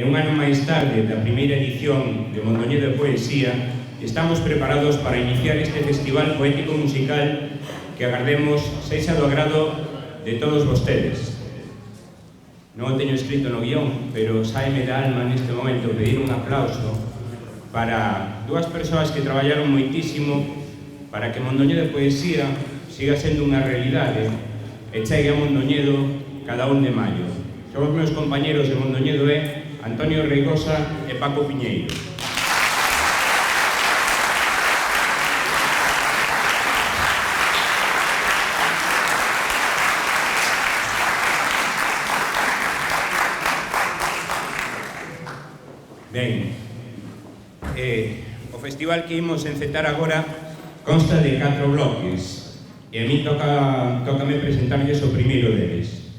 un ano máis tarde da primeira edición de Mondoñedo de Poesía, estamos preparados para iniciar este festival poético-musical que agardemos sexa do agrado de todos vostedes. Non o teño escrito no guión, pero saime da alma neste momento pedir un aplauso para dúas persoas que traballaron moitísimo para que Mondoñedo de Poesía siga sendo unha realidade e chegue a Mondoñedo cada 1 de maio. Son os meus compañeros de Mondoñedo Antonio Reigosa e Paco Piñeiro. Ben, o festival que imos encetar agora consta de 4 bloques e a mí tócame presentarlles o primeiro deles.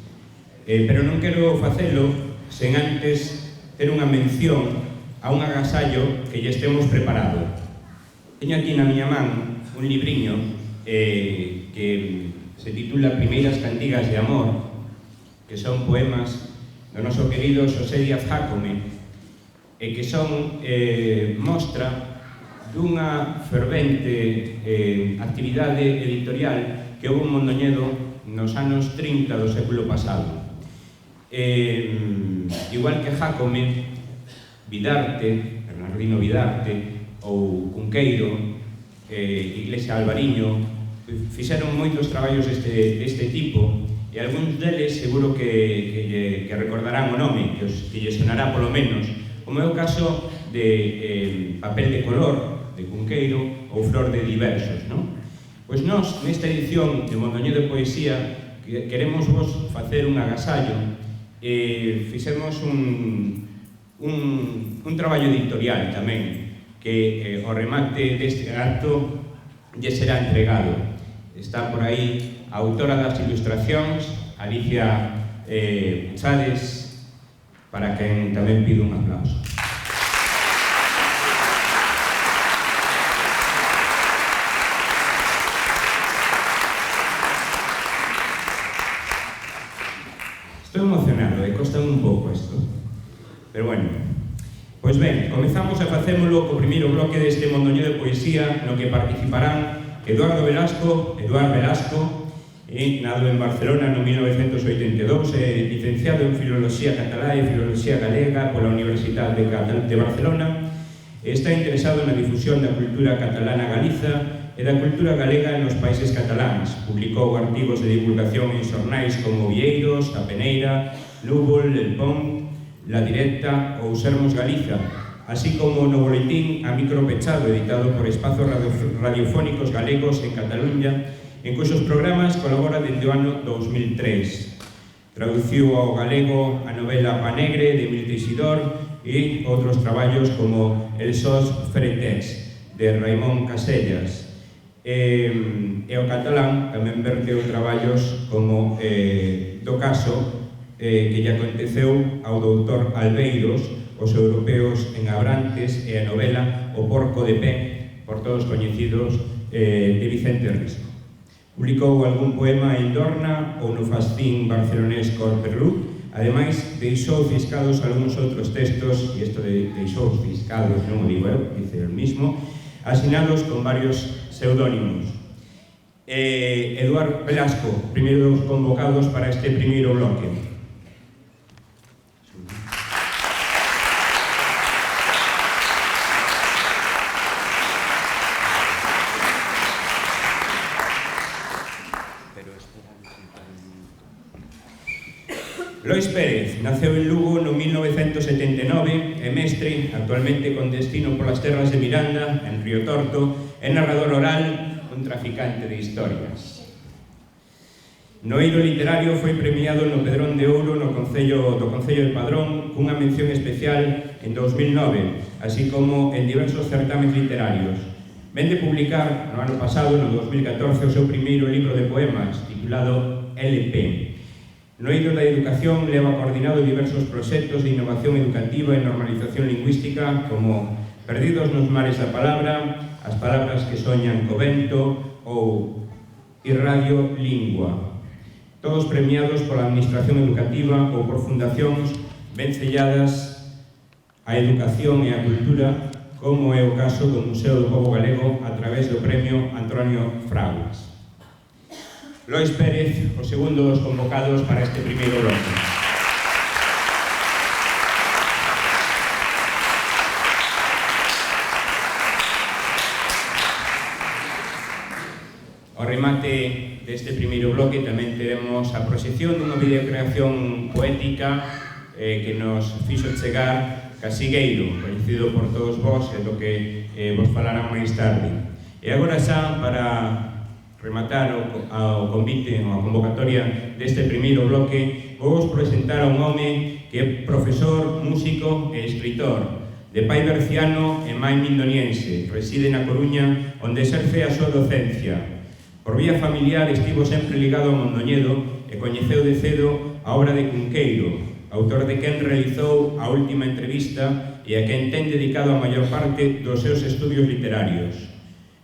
Pero non quero facelo sen antes ter unha mención a un agasallo que lle estemos preparado. Teño aquí na miña man un libriño que se titula Primeiras cantigas de amor, que son poemas do noso querido Xosé Díaz Jácome, e que son mostra dunha fervente actividade editorial que houve en Mondoñedo nos anos 30 do século pasado. Igual que Jácome, Vidarte, Bernardino Vidarte ou Cunqueiro, Iglesia Alvariño, fixeron moitos traballos deste tipo e algúns deles seguro que recordarán o nome, que lle sonará polo menos. O meu caso de Papel de color, de Cunqueiro, ou Flor de diversos, non? Pois nós, nesta edición de Mondoñedo de Poesía, queremos vos facer un agasallo e fixemos un traballo editorial tamén, que o remate deste acto lle será entregado. Está por aí a autora das ilustracións, Alicia Chades, para quen tamén pido un aplauso. Estou emocionado e costa un pouco isto, pero bueno. Pois ben, comezamos a facémolo co primeiro bloque deste Mondoñedo de Poesía, no que participarán Eduardo Velasco, nado en Barcelona no 1982, licenciado en Filoloxía Catalá e Filoloxía Galega pola Universidade de Barcelona. Está interesado na difusión da cultura catalana galiza e da cultura galega nos países cataláns. Publicou artigos de divulgación en xornais como Vieiros, A Peneira, Lugo, El Pont, La Directa ou Sermos Galiza, así como no boletín A Micro Pechado, editado por Espazos Radiofónicos Galegos en Cataluña, en cuxos programas colabora dende o ano 2003. Traduciu ao galego a novela Panegre de Emil Teixidor e outros traballos como El Sos Fretés de Raimón Casellas. E o catalán tamén verteu traballos como do caso que lle aconteceu ao doutor Albeiros, Os europeos en Abrantes e a novela O porco de pé, por todos coñecidos, de Vicente Risco. Publicou algún poema en Dorna ou no fascín barcelonés Corperlut. Ademais, deixou fiscados algúns outros textos, e isto de deixou fiscados non o digo eu, dice el mismo, asinados con varios pseudónimos. Eduardo Velasco, primeiro dos convocados para este primeiro bloque. Lois Pérez naceu en Lugo no 1979, é mestre, actualmente con destino polas terras de Miranda, en Río Torto, é narrador oral, un traficante de historias. No eido literario foi premiado no Pedrón de Ouro do Concello de Padrón cunha mención especial en 2009, así como en diversos certames literarios. Ven de publicar no ano pasado, no 2014, o seu primeiro libro de poemas, titulado LP. No eido da educación leva coordinado diversos proxectos de innovación educativa e normalización lingüística como Perdidos nos mares da palabra, As palabras que soñan co vento ou Irradio Lingua. Todos premiados pola Administración Educativa ou por fundacións ben selladas a educación e a cultura, como é o caso do Museo do Pobo Galego a través do Premio Antonio Fraguas. Lois Pérez, o segundo dos convocados para este primeiro bloque. Ao remate deste primeiro bloque tamén teremos a proxección dunha videocreación poética que nos fixo chegar Casigueiro, coñecido por todos vós e do que vos falarán máis tarde. E agora xa, para rematar o convite ou a convocatoria deste primeiro bloque, vou vos presentar a un home que é profesor, músico e escritor, de pai berciano e mai mindoniense, reside na Coruña, onde exerce a súa docencia. Por vía familiar estivo sempre ligado a Mondoñedo e coñeceu de cedo a obra de Cunqueiro, autor de quen realizou a última entrevista e a quen ten dedicado a maior parte dos seus estudios literarios.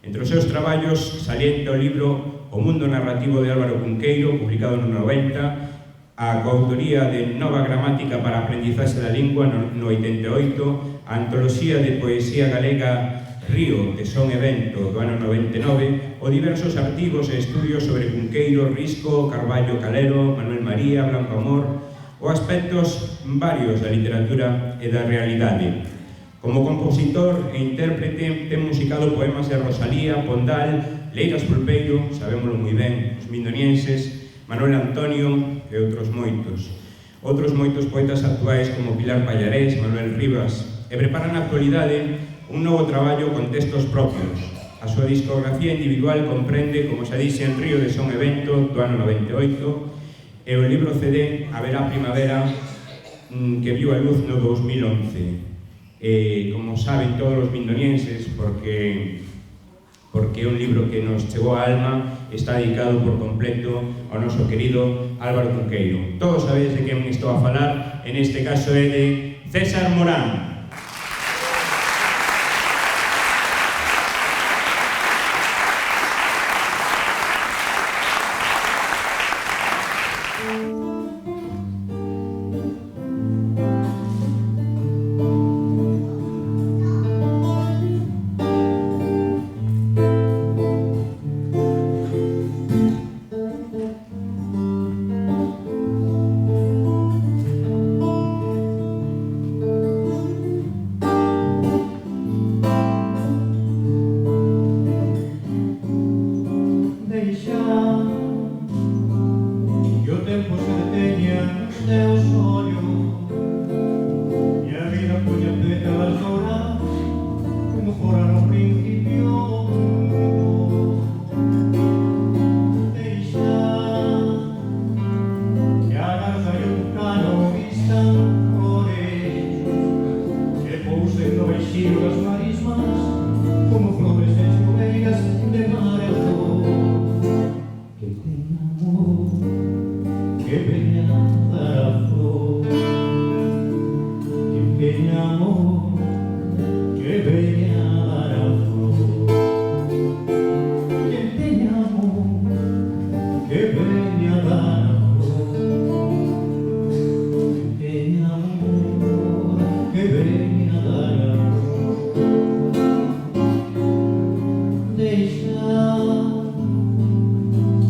Entre os seus traballos salienta o libro O mundo narrativo de Álvaro Cunqueiro, publicado no 90, a coautoría de Nova gramática para a aprendizaxe da lingua no 88, a antoloxía de poesía galega Río, de Son e Vento, do ano 99, ou diversos artigos e estudios sobre Cunqueiro, Risco, Carballo Calero, Manuel María, Blanco Amor, ou aspectos varios da literatura e da realidade. Como compositor e intérprete, ten musicado poemas de Rosalía, Pondal, Leiras Pulpeiro, sabémolo moi ben, os mindonienses, Manuel Antonio e outros moitos. Outros moitos poetas actuais como Pilar Pallarés, Manuel Rivas, e prepara na actualidade un novo traballo con textos propios. A súa discografía individual comprende, como xa dixe, en Río de Son e Vento, do ano 98, e o libro CD Haberá Primavera, que viu a luz no 2011. Como saben todos os mindonienses, porque é un libro que nos chegou á alma, está dedicado por completo ao noso querido Álvaro Cunqueiro. Todos sabedes de quen estou a falar, en este caso é de César Morán.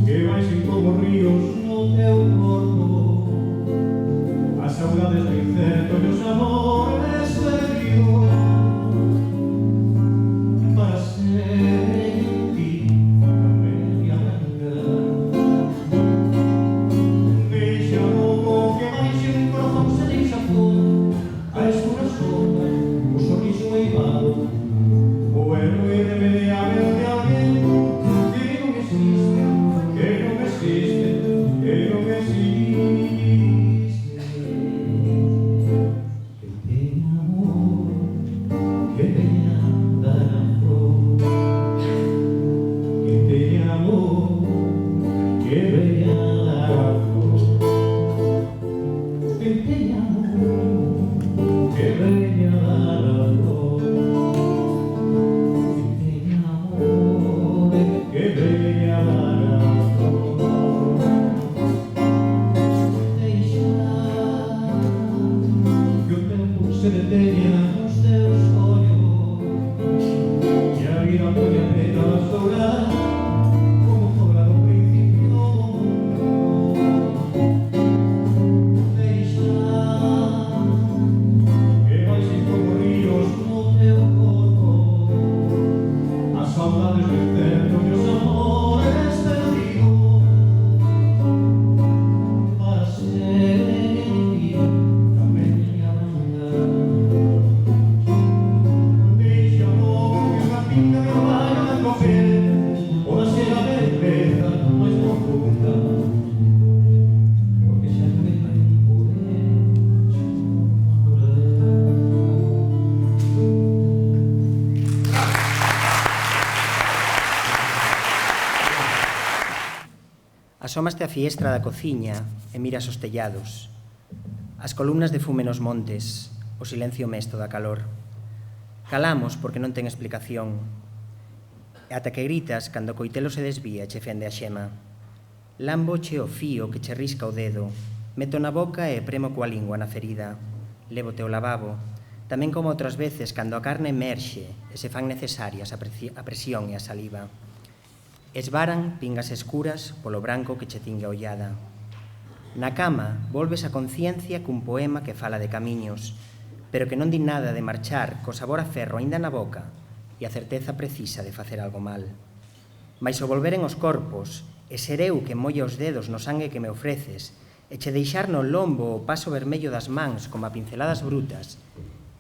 Que vai sin como ríos no teu corpo. Asomaste a fiestra da cociña e miras os tellados, as columnas de fume nos montes, o silencio mesto da calor. Calamos porque non ten explicación, e ata que gritas cando o coitelo se desvía e che fende a xema. Lamboche o fío que che risca o dedo, meto na boca e premo coa lingua na ferida. Lévote ao lavabo, tamén como outras veces cando a carne emerxe e se fan necesarias a presión e a saliva. Esvaran pingas escuras polo branco que che tingue a ollada. Na cama volves a conciencia cun poema que fala de camiños, pero que non di nada de marchar co sabor a ferro aínda na boca e a certeza precisa de facer algo mal. Mais o volveren os corpos, e ser eu que molla os dedos no sangue que me ofreces, e che deixar no lombo o paso vermello das mans como a pinceladas brutas,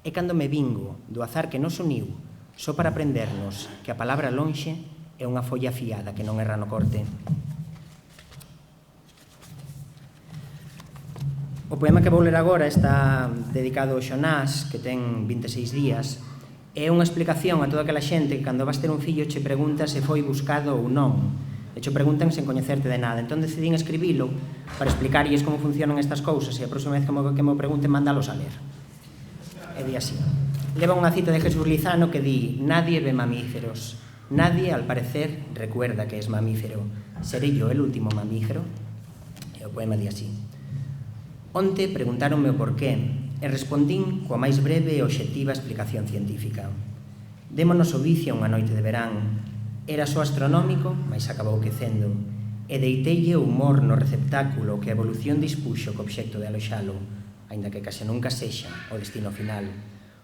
é cando me vingo do azar que nos uniu, só para aprendernos que a palabra lonxe é unha folla afiada que non erra no corte. O poema que vou ler agora está dedicado ao Xonás, que ten 26 días. É unha explicación a toda aquela xente que cando vas ter un fillo che pregunta se foi buscado ou non. E che preguntan sen coñecerte de nada. Entón decidín escribilo para explicarlles como funcionan estas cousas e a próxima vez que me pregunten mandalos a ler. E di así. Leva unha cita de Jesús Lizano que di: nadie ve mamíferos. Nadie, al parecer, recuerda que es mamífero. ¿Seré yo el último mamífero? E o poema di así. Onte preguntáronme o porqué e respondín coa máis breve e obxectiva explicación científica. Démonos o vicio unha noite de verán. Era só astronómico, mas acabou quecendo. E deiteille o humor no receptáculo que a evolución dispuxo co obxecto de aloxalo, aínda que case nunca sexa o destino final.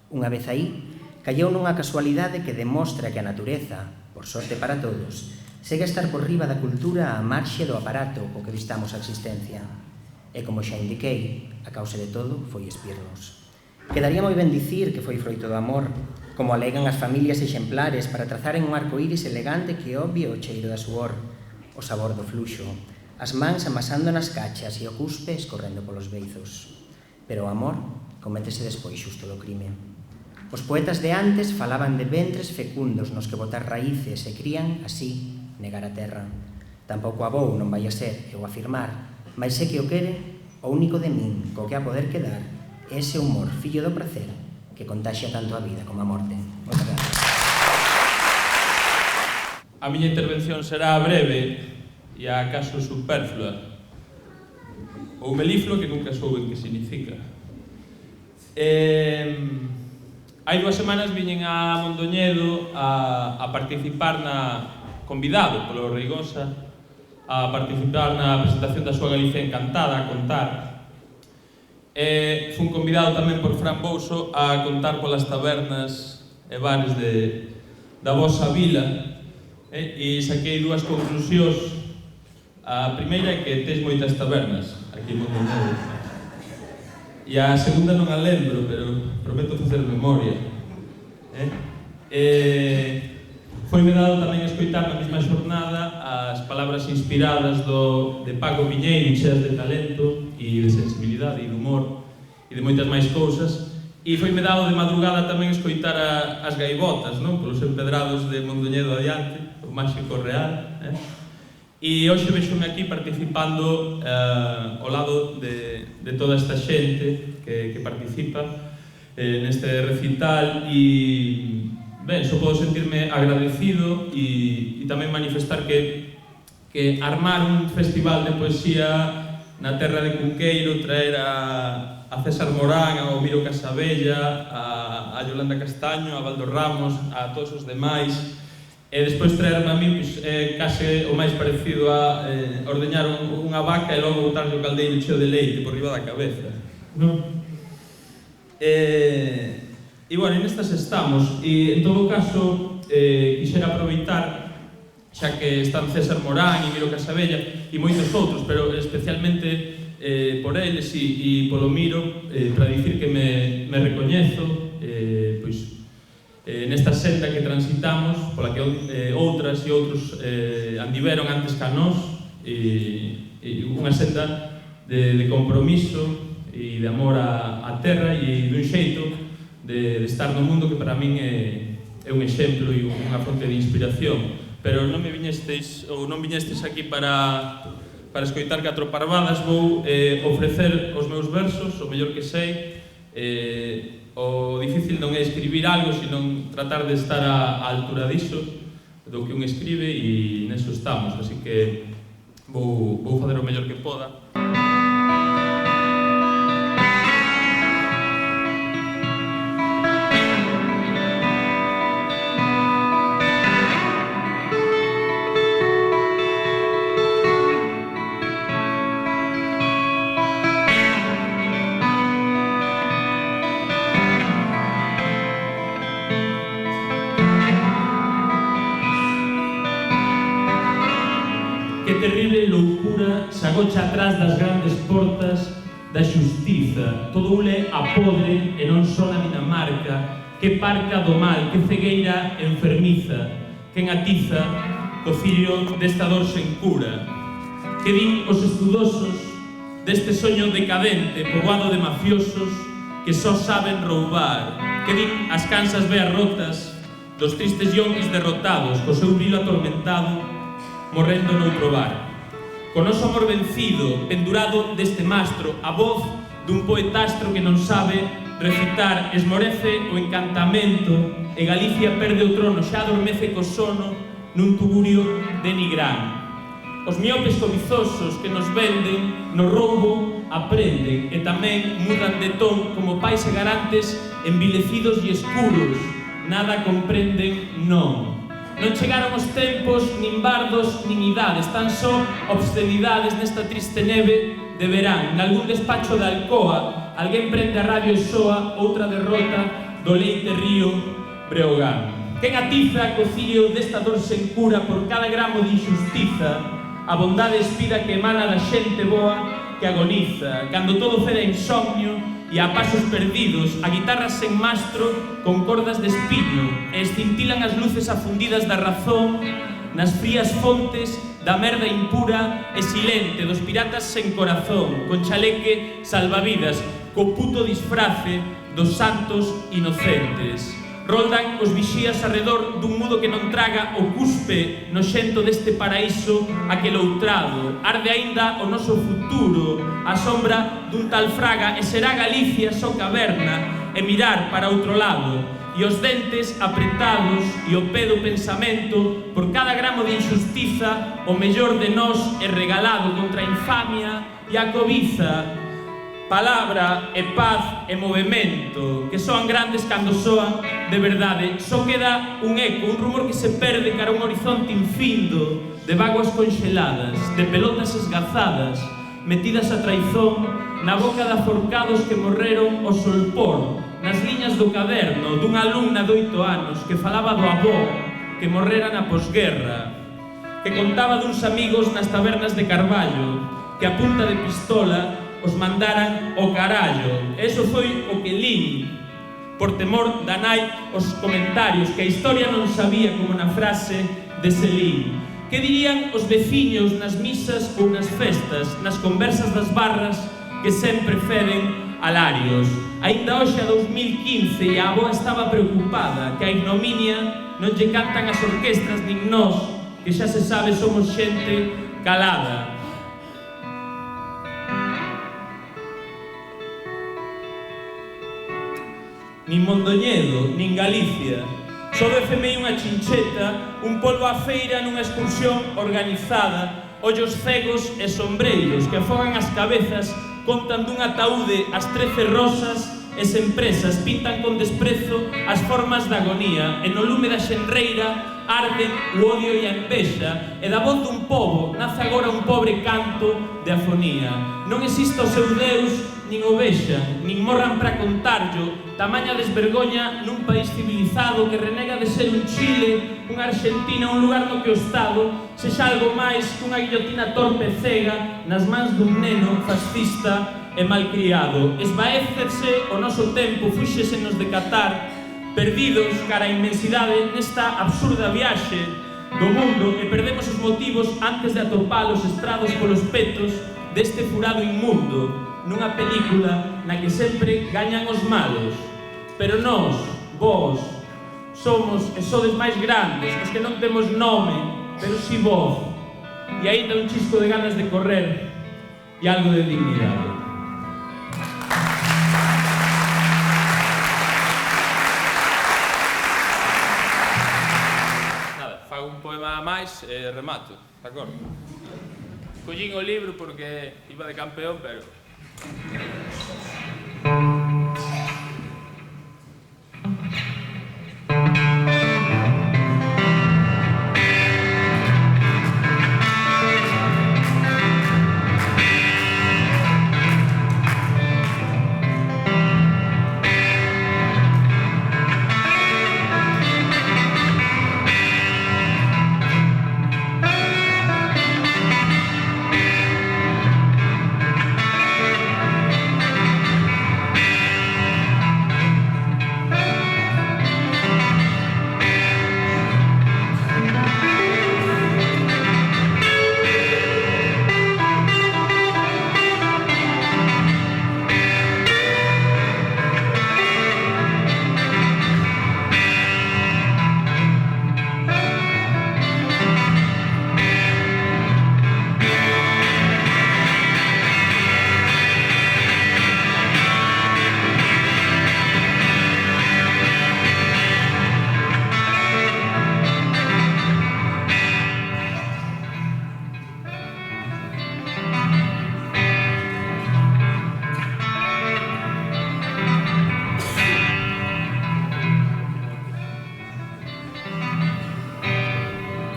Unha vez aí, callou nunha casualidade que demostra que a natureza, por sorte para todos, segue a estar por riba da cultura á marxe do aparato co que vistamos a existencia. E como xa indiquei, a causa de todo foi espirnos. Quedaría moi ben dicir que foi froito do amor, como alegan as familias exemplares para trazaren un arco iris elegante que obvie o cheiro da suor, o sabor do fluxo, as mans amasando nas cachas e o cuspe escorrendo polos beizos. Pero o amor cométese despois xusto do crime. Os poetas de antes falaban de ventres fecundos nos que botar raíces e crían, así, negar a terra. Tampouco a vou non vai a ser, eu afirmar, mas sé que o quere, o único de min, co que a poder quedar, é ese humor fillo do prazer que contaxia tanto a vida como a morte. Moitas gracias. A miña intervención será breve e acaso superflua, ou melifluo que nunca souben que significa. Hai 2 semanas viñen a Mondoñedo a participar convidado polo Reigosa a participar na presentación da súa Galicia Encantada, a contar. Fun convidado tamén por Fran Bouso a contar polas tabernas e bares da vosa vila, e saquei 2 conclusións. A primeira é que tes moitas tabernas aquí en Mondoñedo, e a segunda non a lembro, pero prometo facer memoria. Foi-me dado tamén escoitar na mesma xornada as palabras inspiradas de Paco Piñeiro, cheas de talento e de sensibilidade e de humor e de moitas máis cousas, e foi-me dado de madrugada tamén escoitar as gaivotas, non? Polos empedrados de Mondoñedo adiante, o máxico real. E hoxe vexome aquí participando ao lado de toda esta xente que participa neste recital, e ben, só podo sentirme agradecido e tamén manifestar que armar un festival de poesía na terra de Cunqueiro, traer a a César Morán, ao Miro Casabella, a Yolanda Castaño, a Baldo Ramos, a todos os demais. E despois traerme a mí, case o máis parecido a ordeñar unha vaca e logo botarlle o caldeiro cheo de leite por riba da cabeza, non? E, bueno, nestas estamos. E, en todo caso, quixera aproveitar, xa que están César Morán e Miro Casabella e moitos outros, pero especialmente por eles e polo Miro, para dicir que me recoñezo nesta senda que transitamos, pola que outras e outros andiveron antes ca nós, e unha senda de compromiso e de amor á terra e dun xeito de estar no mundo que para min é un exemplo e unha fonte de inspiración. Pero non me viñestes, ou non viñestes aquí para escoitar catro parvadas. Vou ofrecer os meus versos, o mellor que sei. O difícil non é escribir algo, senón tratar de estar á altura diso, do que un escribe, e neso estamos, así que vou facer o mellor que poda. Terrible loucura se agocha atrás das grandes portas da xustiza. Todo ule a podre e non só na Dinamarca. Que parca do mal, que cegueira enfermiza, que atiza co fillo desta dor sen cura. Que din os estudosos deste soño decadente poboado de mafiosos que só saben roubar. Que din as cansas veas rotas dos tristes yonquis derrotados co seu brillo atormentado morrendo noutro bar. Con noso amor vencido, pendurado deste mastro, a voz dun poetastro que non sabe recitar, esmorece o encantamento e Galicia perde o trono, xa adormece co sono nun tugurio de Nigrán. Os miopes cobizosos que nos venden no roubo aprenden e tamén mudan de ton como pais e garantes envilecidos e escuros. Nada comprenden, non. Non chegaron os tempos, nin bardos, nin idades, tan só obscenidades nesta triste neve de verán. Nalgún despacho de Alcoa, alguén prende a radio e soa outra derrota do leite río Breogán. Quen atiza co cillo desta dor sen cura por cada gramo de injustiza, a bondade espida que emana da xente boa que agoniza, cando todo cede a insomnio e a pasos perdidos, a guitarra sen mastro con cordas de espiño, e escintilan as luces afundidas da razón nas frías fontes da merda impura e silente dos piratas sen corazón, con chaleque salvavidas, co puto disfrace dos santos inocentes. Roldan os vixías arredor dun mudo que non traga o cuspe noxento deste paraíso aqueloutrado. Arde aínda o noso futuro, a sombra dun tal Fraga, e será Galicia só caverna e mirar para outro lado. E os dentes apretados e o pé do pensamento, por cada gramo de injustiza, o mellor de nós é regalado contra a infamia e a cobiza. Palabra e paz e movemento, que soan grandes cando soan de verdade. Só queda un eco, un rumor que se perde cara a un horizonte infindo de vaguas conxeladas, de pelotas esgazadas, metidas a traizón na boca de aforcados que morreron ao solpor, nas liñas do caderno dunha alumna de 8 anos que falaba do avó que morrera na posguerra, que contaba duns amigos nas tabernas de Carballo, que a punta de pistola os mandaran o carallo. Eso foi o que lín, por temor da nai, os comentarios que a historia non sabía, como na frase de Selín. Que dirían os veciños nas misas ou nas festas, nas conversas das barras que sempre feden alarios. Aínda hoxe a 2015 e a avoa estaba preocupada que a ignominia non lle cantan as orquestras nin nós, que xa se sabe somos xente calada. Nin Mondoñedo, nin Galicia. Só defemei unha chincheta, un polvo a feira nunha excursión organizada, ollos cegos e sombreiros que afogan as cabezas contan dun ataúde as 13 rosas e sen presas pintan con desprezo as formas da agonía e no lume da xenreira arden o odio e a envexa e da voz dun pobo nace agora un pobre canto de afonía. Non existe o seu Deus, nin o vexan, nin morran para contarllo, tamaña desvergoña nun país civilizado que renega de ser un Chile, unha Argentina, un lugar no que o Estado sexa algo máis que unha guillotina torpe e cega nas mans dun neno fascista e malcriado. Esvaécese o noso tempo, fúxesenos de Qatar, perdidos cara a inmensidade nesta absurda viaxe do mundo e perdemos os motivos antes de atopalos estrados polos petos deste furado inmundo nunha película na que sempre gañan os malos. Pero nós, vós, somos e sodes máis grandes, os que non temos nome, pero si voz, e aínda un chisco de ganas de correr e algo de dignidade. Fago un poema máis e remato, de acordo? Collín o libro porque iba de campeón, pero...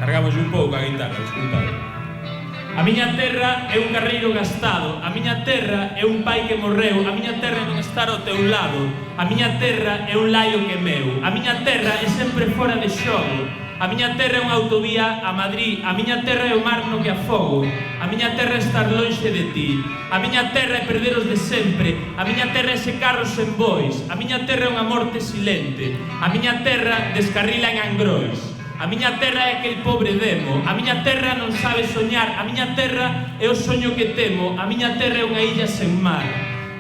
Cargamos un pouco a guitarra, disculpade. A miña terra é un carreiro gastado, a miña terra é un pai que morreu, a miña terra é non estar ao teu lado, a miña terra é un laio que meu, a miña terra é sempre fora de xogo, a miña terra é unha autovía a Madrid, a miña terra é o mar no que afogo, a miña terra é estar lonxe de ti, a miña terra é perderos de sempre, a miña terra é ese carro sen bois, a miña terra é unha morte silente, a miña terra descarrila en Angrois. A miña terra é aquel pobre demo, a miña terra non sabe soñar, a miña terra é o soño que temo, a miña terra é unha illa sen mar.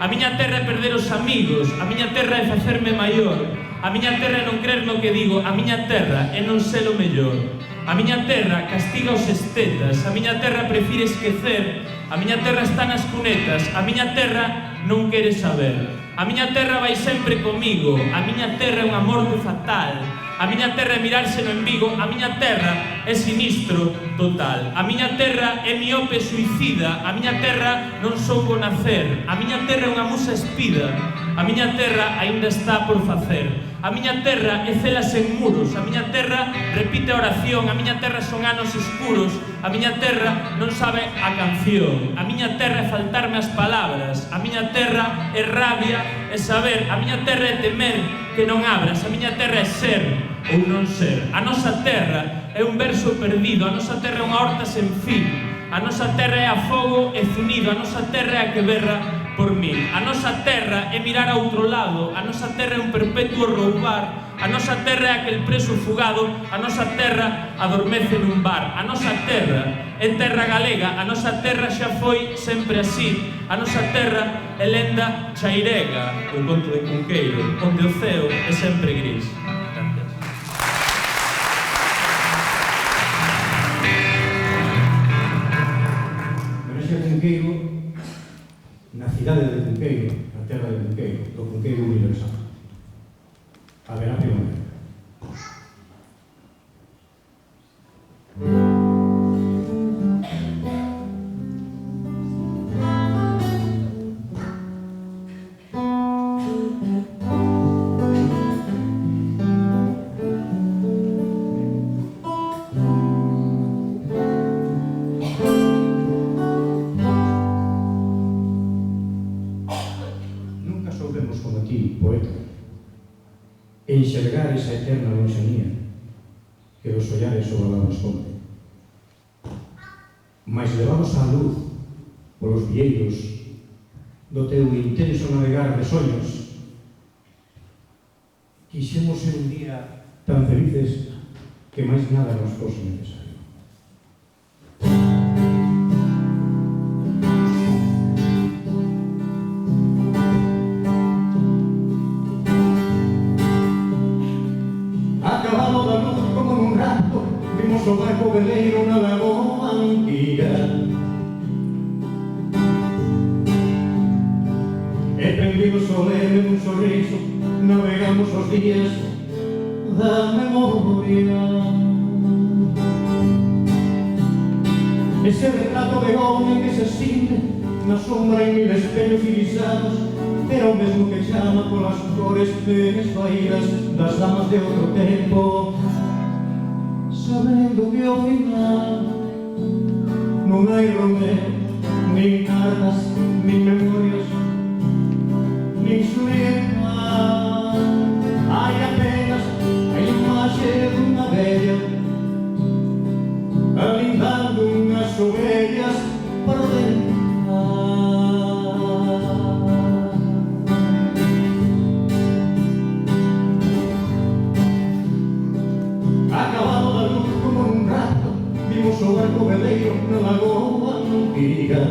A miña terra é perder os amigos, a miña terra é facerme maior, a miña terra é non crer no que digo, a miña terra é non ser o mellor. A miña terra castiga os estetas, a miña terra prefire esquecer, a miña terra está nas cunetas, a miña terra non quere saber. A miña terra vai sempre comigo, a miña terra é unha morte fatal. A miña terra é mirarse no embigo, a miña terra é sinistro total. A miña terra é miope suicida, a miña terra non soubo nacer. A miña terra é unha musa espida, a miña terra aínda está por facer. A miña terra é celas en muros, a miña terra repite a oración, a miña terra son anos escuros, a miña terra non sabe a canción. A miña terra é faltarme as palabras, a miña terra é rabia e saber, a miña terra é temer que non abras, a miña terra é ser ou non ser. A nosa terra é un verso perdido, a nosa terra é unha horta sen fin, a nosa terra é a fogo e zunido, a nosa terra é a que berra por min. A nosa terra é mirar a outro lado, a nosa terra é un perpetuo roubar, a nosa terra é aquel preso fugado, a nosa terra adormece nun bar. A nosa terra é terra galega, a nosa terra xa foi sempre así, a nosa terra é lenda chairega, o conto de Cunqueiro, onde o ceo é sempre gris. Cunqueiro, na cidade de Cunqueiro, na terra de Cunqueiro, do Cunqueiro universal. Haberá primavera. enxergar esa eterna lonxanía que dos ollares sobre o lado esconde. Mais levados á luz polos vieiros do teu intenso navegar de soños, quixemos ser un día tan felices que máis nada nos fose necesario. Acabado da luz como nun rato, vimos o barco veleiro na lagoa antiga. E prendido solene nun sorriso, navegamos os días da memoria. Ese retrato de home que se cinde na sombra en mil espellos irisados, era o mesmo que chama polas cores desvaídas das damas de outro tempo, sabendo que ao final non hai Romeo, nin cartas, nin memorias, nin Julieta. Hai apenas a imaxe dunha bella alindando unhas ovellas para dentro. Acabado da luz como nun rato, vimos o barco veleiro na lagoa antiga.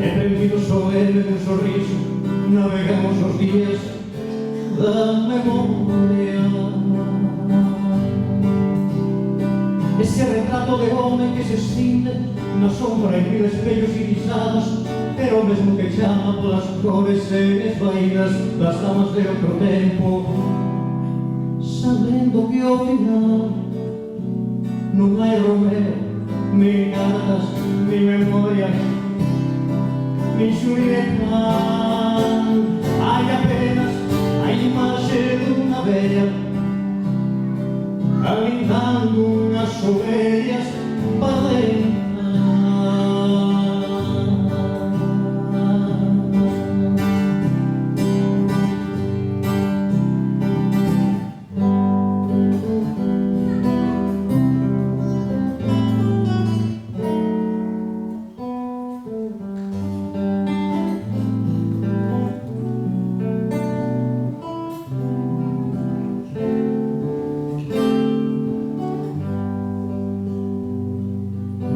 E prendido solene dun sorriso, navegamos os días da memoria. Ese retrato de home que se cinde na sombra en mil espellos irisados, era o mesmo que chama polas cores esvaídas das damas de outro tempo, sabendo que ao final non hai Romeo, nin cartas, nin memorias, nin Julieta. Hai apenas a imaxe dunha bella alindando unhas ovellas para dentro.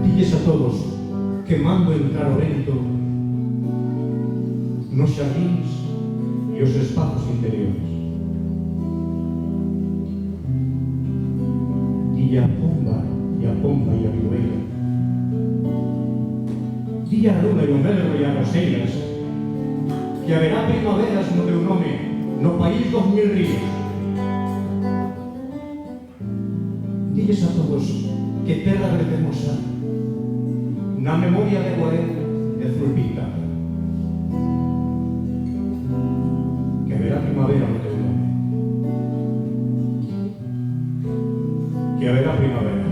Dilles a todos que mando entrar o vento nos xardíns e os espazos interiores. Dille a pomba e a viueira, dille a luna e o melro e a roseiras que haberá primaveras no teu nome no país dos mil ríos. Dilles a todos que terra verdemosa na memoria de Guarén de azul pintada, que haberá primavera no teu nome, que haberá primavera.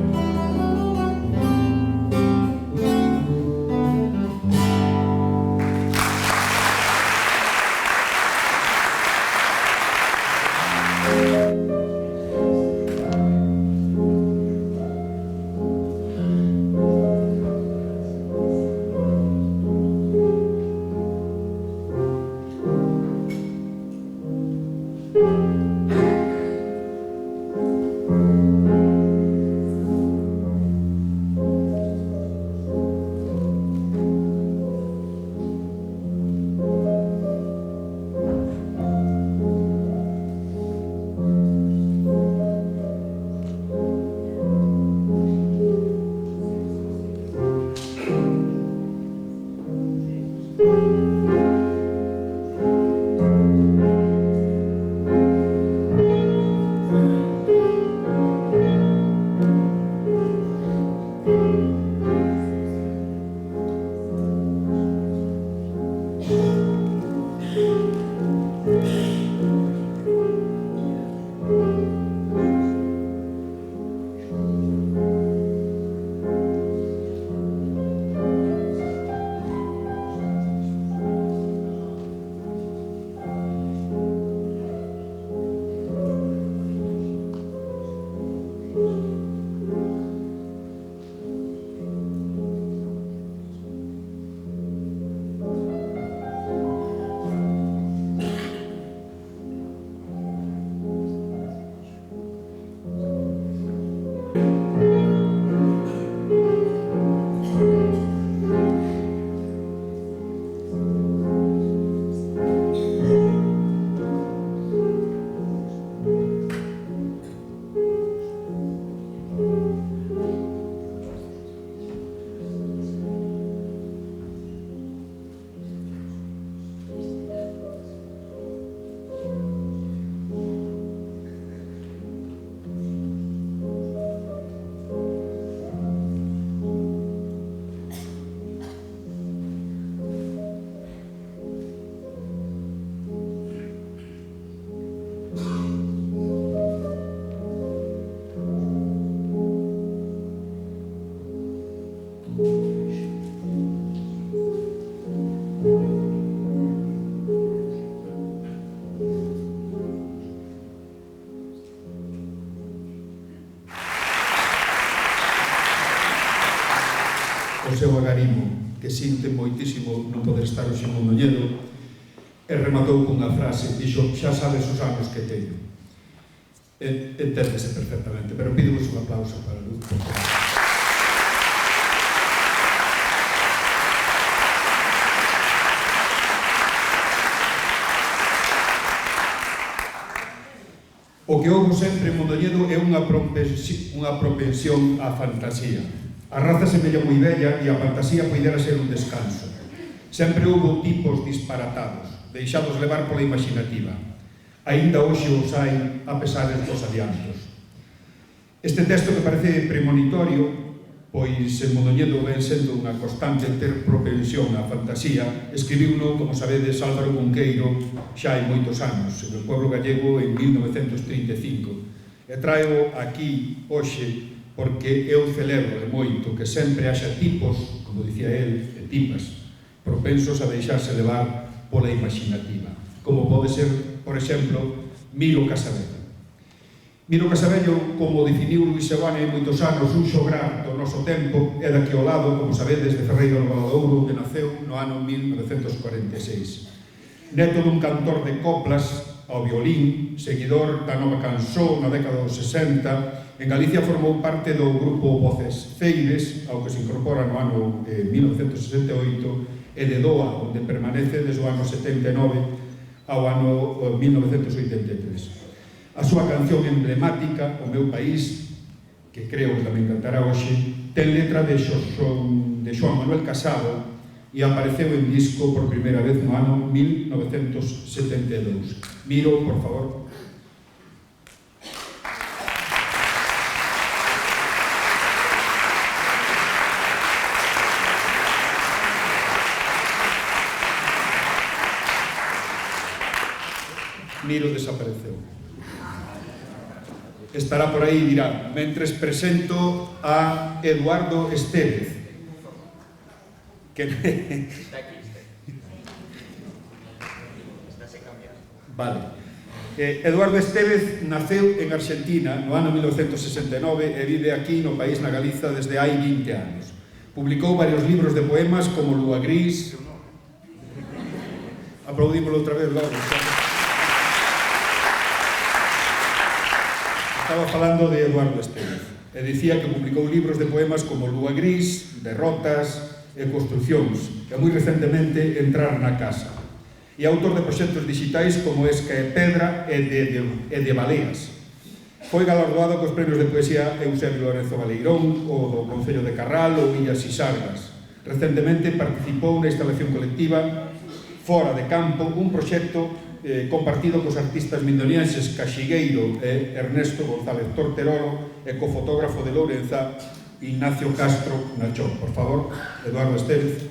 O seu agarimo, que sinte moitísimo non poder estar hoxe en Mondoñedo, e rematou cunha frase, dixo, xa sabes os anos que teño. Enténdese perfectamente, pero pídovos un aplauso para Luz. O que houve sempre en Mondoñedo é unha propensión á fantasía. A raza semella moi bella e a fantasía poidera ser un descanso. Sempre houve tipos disparatados, deixados levar pola imaginativa. Aínda hoxe os hai, a pesar dos adiantos. Este texto que parece premonitorio, pois en Mondoñedo ven sendo unha constante ter propensión á fantasía, escribiuno, como sabedes, Álvaro Cunqueiro xa hai moitos anos, en o pueblo gallego en 1935. E traio aquí hoxe porque eu celebro de moito que sempre haxa tipos, como dicía el, e tipas, propensos a deixarse levar pola imaginativa, como pode ser, por exemplo, Miro Casabello. Miro Casabello, como definiu Luis Seoane hai moitos anos, un xograr do noso tempo, é daqui ao lado, como sabedes, de Ferreiro do Valadouro, que naceu no ano 1946. Neto dun cantor de coplas ao violín, seguidor da nova canción na década dos 60, en Galicia formou parte do grupo Voces Feires, ao que se incorpora no ano 1968, e de Doa, onde permanece desde o ano 79 ao ano 1983. A súa canción emblemática, O meu país, que creo que tamén cantará hoxe, ten letra de Xoán Manuel Casado e apareceu en disco por primeira vez no ano 1972. Miro, por favor. Miro desapareceu. Estará por aí, dirá. Mentres presento a Eduardo Estévez, que... Está aquí. Vale. Eduardo Estévez naceu en Argentina no ano 1969 e vive aquí no país, na Galiza, desde hai 20 anos. Publicou varios libros de poemas como Lúa Gris. Aplaudímoslo outra vez, logo. Estaba falando de Eduardo Estévez e dicía que publicou libros de poemas como Lúa Gris, Derrotas e Construcións, e moi recentemente Entrar na casa. E autor de proxectos digitais como Esca e Pedra e de Baleas. Foi galardoado cos premios de poesía Eusebio Lorenzo Baleirón, o do Concello de Carral ou Illas e Sargas. Recentemente participou na instalación colectiva Fora de Campo, un proxecto compartido cos artistas mindonienses Caxigueiro e Ernesto González Torterolo e co fotógrafo de Lourenza Ignacio Castro Nachón. Por favor, Eduardo Estévez.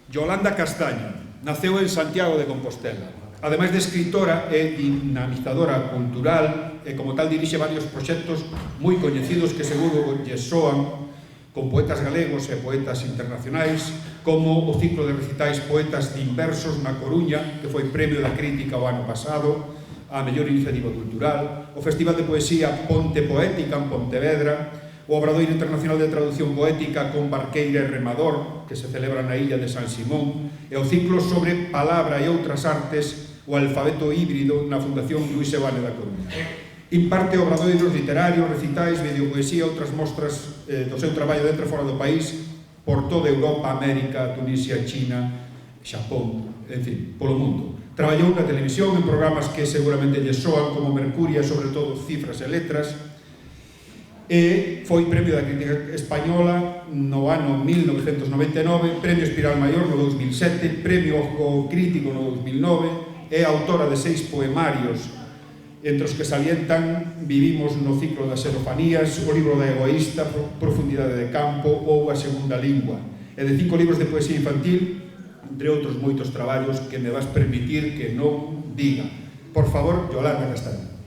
Yolanda Castaño naceu en Santiago de Compostela. Ademais de escritora e dinamizadora cultural, e como tal dirixe varios proxectos moi coñecidos que seguro lle soan, con poetas galegos e poetas internacionais, como o ciclo de recitais Poetas de Inversos na Coruña, que foi premio da crítica o ano pasado, a mellor iniciativa cultural, o Festival de Poesía Ponte Poética en Pontevedra, o Obradoiro Internacional de Traducción Poética con Barqueira e Remador, que se celebra na illa de San Simón, e o ciclo sobre palabra e outras artes, o alfabeto híbrido na Fundación Luis Seoane da Coruña. Imparte obradoiros literarios, recitais, videopoesía e outras mostras do seu traballo dentro e fora do país, por toda Europa, América, Tunisia, China, Xapón, en fin, polo mundo. Traballou na televisión en programas que seguramente lle soan como Mercuria, sobre todo Cifras e Letras, e foi Premio da Crítica Española no ano 1999, Premio Espiral Maior no 2007, Premio Ojo Crítico no 2009, é autora de 6 poemarios, entre os que salientan Vivimos no ciclo das xerofanías, o libro da egoísta, Profundidade de campo ou A segunda lingua, e de 5 libros de poesía infantil, entre outros moitos traballos que me vas permitir que non diga. Por favor, Yolanda Castaño.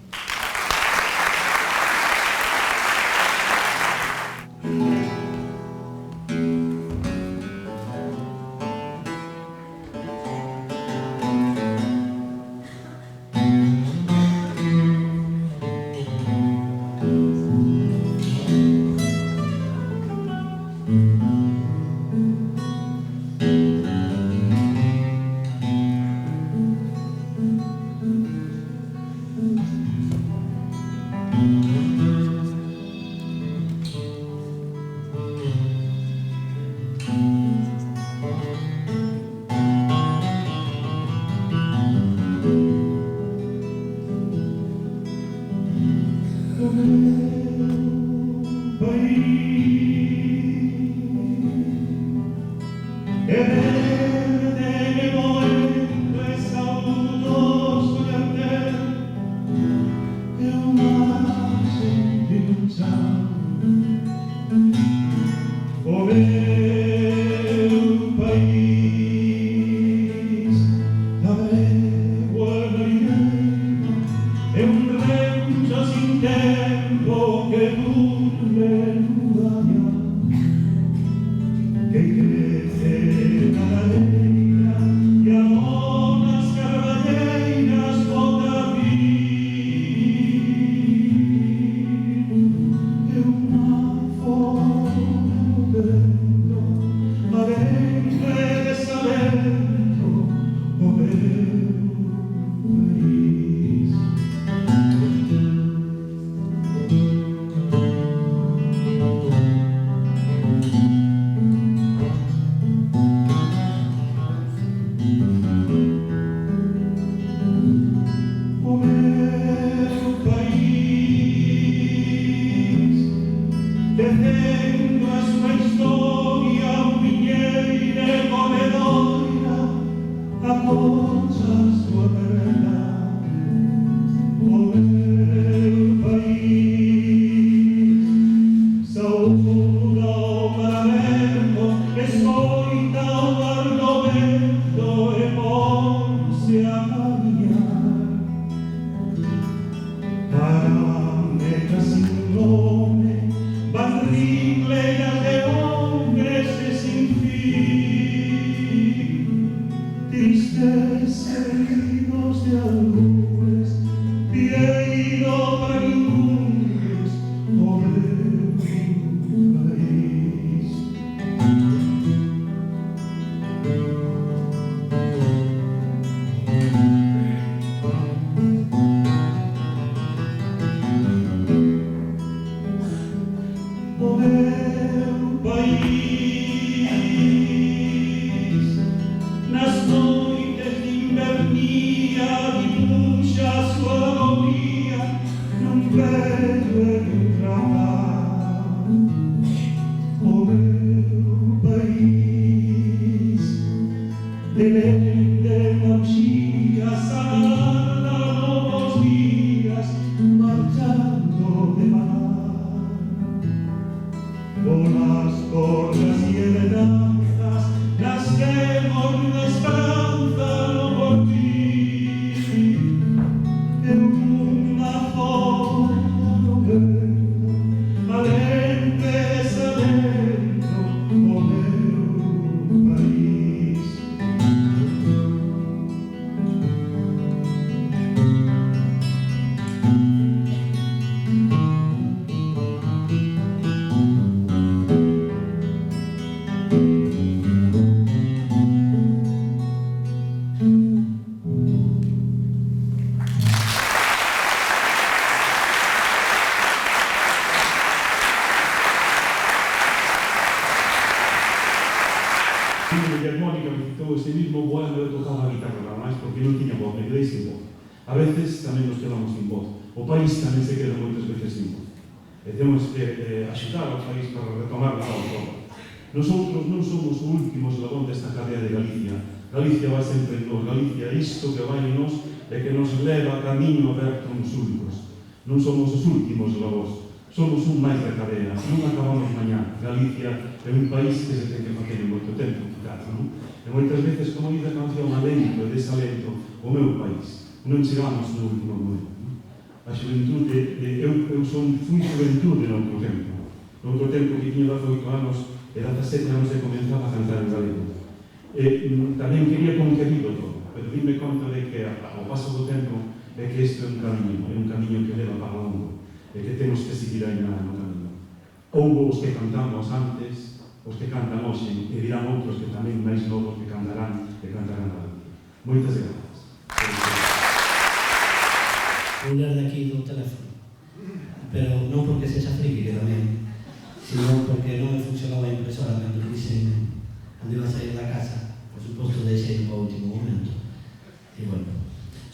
A veces tamén nos quedamos sin voz. O país tamén se queda moitas veces sin voz. E temos que axudar ao país para retomar a autónoma. Nosotros non somos o último eslabón desta cadea de Galicia. Galicia vai sempre en nós. Galicia isto que vai en nós e que nos leva camiño aberto nos únicos. Non somos os últimos eslabóns. Somos un máis da cadea. Non acabamos mañá. Galicia é un país que se ten que facer en moito tempo. Non? E moitas veces, como diz a canción, alento e desalento o meu país. Non chegamos no último momento. A xuventude, eu fui xuventude noutro tempo. Noutro tempo que tiña 18 anos e 17 anos e comenzaba a cantar en galego. Tamén quería conquerido todo, pero dime conta de que ao paso do tempo é que isto é un camiño que leva para o mundo e que temos que seguir aí no camiño. Houbo os que cantamos antes, os que cantan hoxe, e dirán outros que tamén máis novos que cantarán a Galicia. Moitas gracias. Vou ler de aquí do teléfono, pero non porque sexa friki, que tamén, sino porque non me funcionou a impresora cando dixen cando iba a sair da casa. Por suposto, deixei para o último momento. E bueno,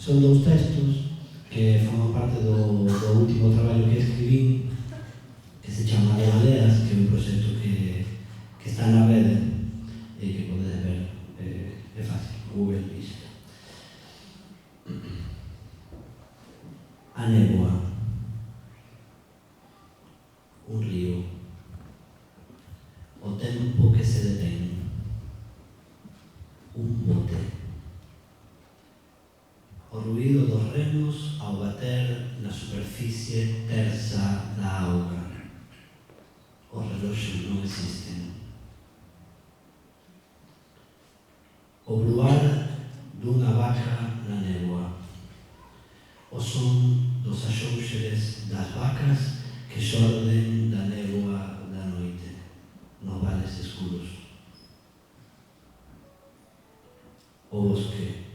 son dous textos que que forma parte do último traballo que escribí, que se chama De Baleas, que é un proxecto que está na rede e que podedes ver, é fácil, Google Visita. A néboa, un río, o tempo que se detén, un bote, o ruído dos remos ao bater na superficie tersa da auga. Os reloxos non existen. O bruar dunha vaca na néboa, o son dos axóuxeres das vacas que xorden da néboa da noite, nos vales escuros. O bosque,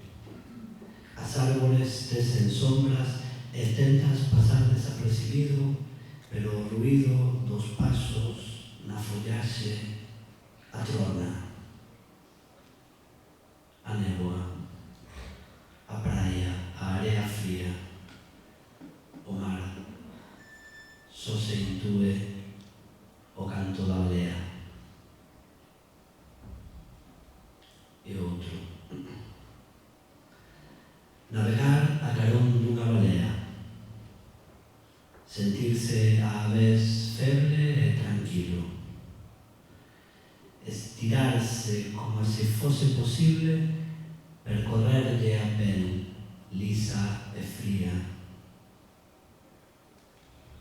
as árbores tesen sombras e tentas pasar desapercibido, pero o ruído dos pasos na follaxe atrona. A néboa, a praia, a area fría, o mar, só se intúe o canto da balea. E outro. Navegar a carón dunha balea, sentirse á vez feble e tranquilo, estirarse como se fose posible, percorrerlle a pel lisa e fría.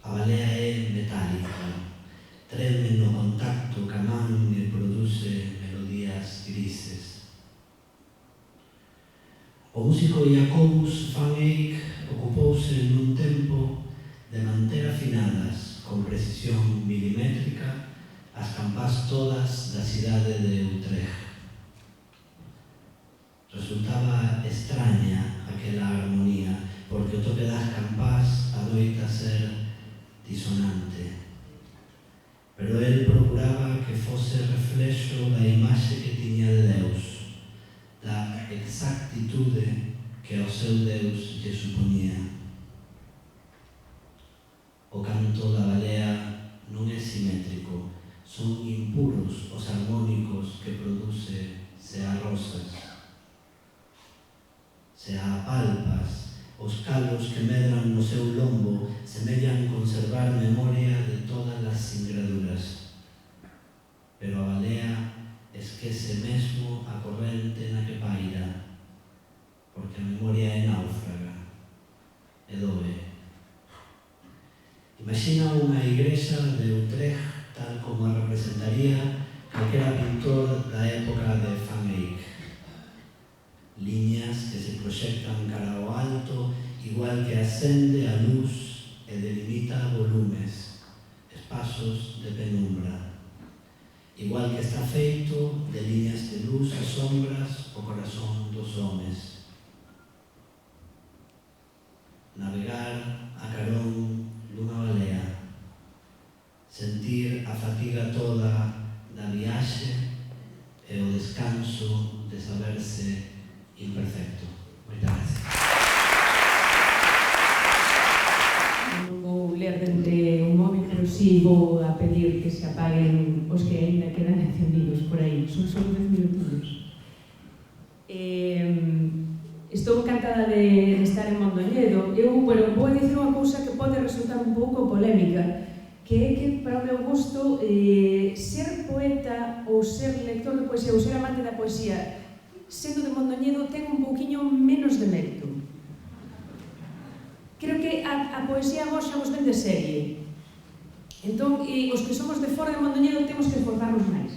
A balea é metálica, treme no contacto ca man e produce melodías grises. O músico Jacobus van Eyck ocupouse nun tempo de manter afinadas con precisión milimétrica as campás todas da cidade de Utrecht. Resultaba extraña aquela armonía, porque o toque das campás adoita ser disonante. Pero el procuraba que fose reflexo da imaxe que tiña de Deus, da exactitude que ao seu Deus lle supoñía. O canto da balea non é simétrico, son impuros os armónicos que produce se arrosas, se apalpas, os calos que medran no seu lombo semellan conservar memoria de todas as singraduras. Pero a balea esquece mesmo a corrente na que paira, porque a memoria é náufraga e doe. Imagina unha igrexa de Utrecht tal como a representaría calquera pintor da época de Van Eyck. Liñas que se proxectan cara ao alto, igual que ascende a luz e delimita volumes, espazos de penumbra. Igual que está feito de liñas de luz e sombras o corazón dos homes. Navegar a carón dunha balea, sentir a fatiga toda da viaxe e o descanso de saberse imperfecto. Moitas gracias. Non vou ler dende un móvil, pero sí vou a pedir que se apaguen os que ainda quedan encendidos por aí. Son só 10 minutinhos. Estou encantada de estar en Mondoñedo. Eu, vou dicir unha cousa que pode resultar un pouco polémica, que é que, para o meu gusto, ser poeta ou ser lector de poesía ou ser amante da poesía sendo de Mondoñedo ten un pouquiño menos de mérito. Creo que a poesía vos xa vos ven de serie. Entón, os que somos de fora de Mondoñedo temos que esforzarnos máis.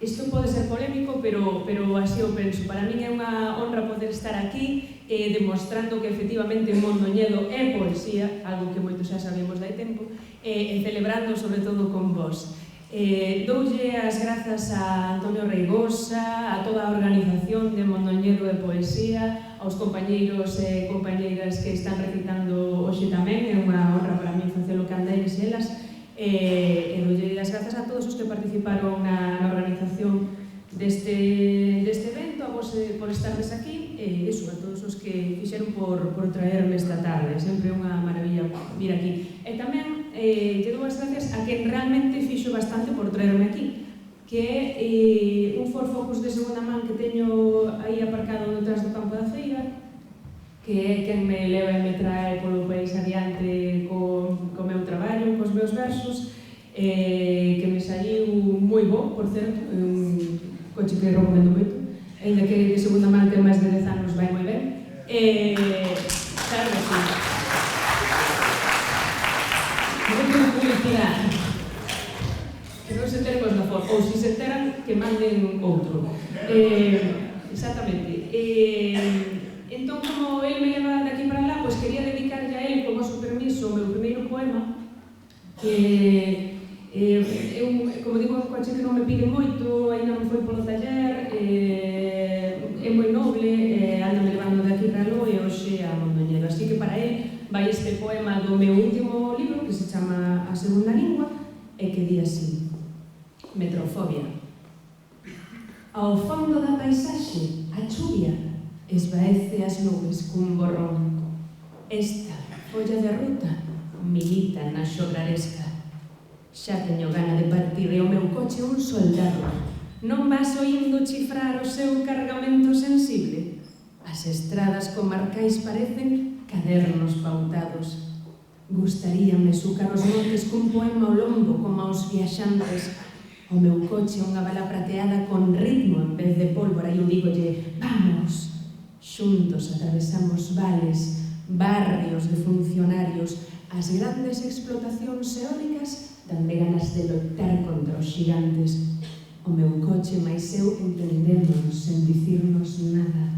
Isto pode ser polémico, pero así o penso. Para min é unha honra poder estar aquí demostrando que efectivamente Mondoñedo é poesía, algo que moitos xa sabemos dai tempo, e celebrando sobre todo con vos. Doulle as grazas a Antonio Reigosa, a toda a organización de Mondoñedo de Poesía, aos compañeiros e compañeiras que están recitando hoxe tamén, é unha honra para mí facelo canda eles e elas, e doulle as grazas a todos os que participaron na organización deste evento, a vos por estardes aquí, eso, a todos os que fixeron por traerme esta tarde. Sempre unha maravilla vir aquí. E tamén lle dou as gracias a quen realmente fixo bastante por traerme aquí, que é un Ford Focus de segunda man que teño aí aparcado detrás do campo da feira, que é quen me leva e me trae polo país adiante co meu traballo, cos meus versos, que me saiu moi bo, por certo, un coche que recomendo moito, ainda que de segunda man ten máis de 10 anos vai moi ben. Claro que sí. Moito de publicidade. Que non se enteren cos da Ford, ou se se enteran, que manden outro. Exactamente. Entón, como ele me leva de aquí para lá, pois quería dedicarlle a ele, con o vosso permiso, o meu primeiro poema, que como digo, un coche que non me pide moito, ainda non foi polo taller, é moi noble, anda me levando de aquí para lo e hoxe a Mondoñedo. Así que para ele vai este poema do meu último libro, que se chama A Segunda Lingua, e que di así: Metrofobia. Ao fondo da paisaxe, a chuvia esvaece as nubes cun borrón. Esta folla de ruta milita na xograresca. Xa teño gana de partir e o meu coche un soldado. Non vas oindo chifrar o seu cargamento sensible? As estradas comarcais parecen cadernos pautados. Gustaríame sucar os montes cun poema ao lombo como aos viaxantes. O meu coche unha bala prateada con ritmo en vez de pólvora e eu digolle, vamos. Xuntos atravesamos vales, barrios de funcionarios, as grandes explotacións eólicas danme ganas de loitar contra os xigantes. O meu coche máis eu entendemos sen dicirnos nada.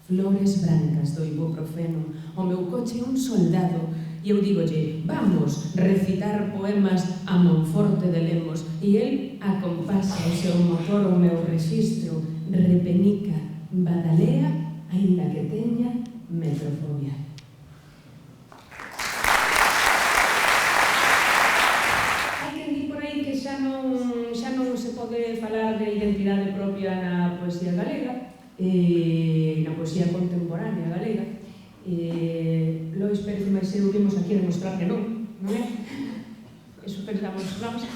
Flores brancas do ibuprofeno. O meu coche é un soldado e eu digolle, vamos, recitar poemas a Monforte de Lemos. E el acompasa o seu motor o meu rexistro, repenica, badalea, aínda que teña metrofobia. Xa non se pode falar de identidade propia na poesía galega, na poesía contemporánea galega. Lois Pérez máis eu vimos aquí a demostrar que non é? Eso pensamos, vamos.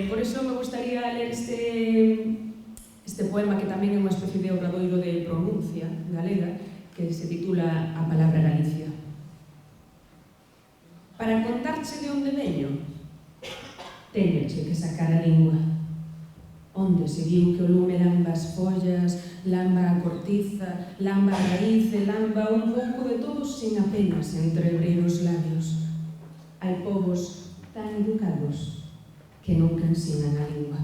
Por eso me gustaría ler este poema que tamén é unha especie de obradoiro de pronuncia galega, que se titula A Palabra Galicia. Para contarche de onde veño, teñoche que sacar a lingua. Onde se viu que o lume lamba as follas, lamba a cortiza, lamba a raíz e lamba un pouco de todos sin apenas entreabrir os labios. Hai povos tan educados que nunca ensinan a lingua.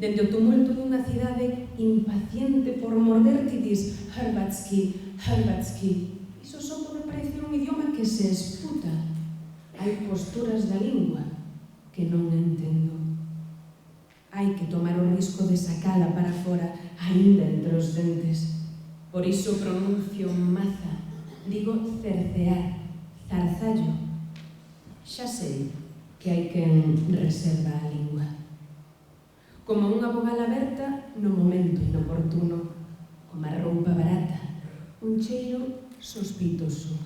Dende o tumulto dunha cidade impaciente por morder ti dis Hrvatski, Hrvatski. Iso só me parece un idioma que se esputa. Hai posturas da lingua que non entendo. Hai que tomar o risco de sacala para fora, aínda entre os dentes. Por iso pronuncio maza, digo cercear, zarzallo. Xa sei que hai quen reserva a lingua. Como unha vogal aberta no momento inoportuno, como a roupa barata, un cheiro sospitoso.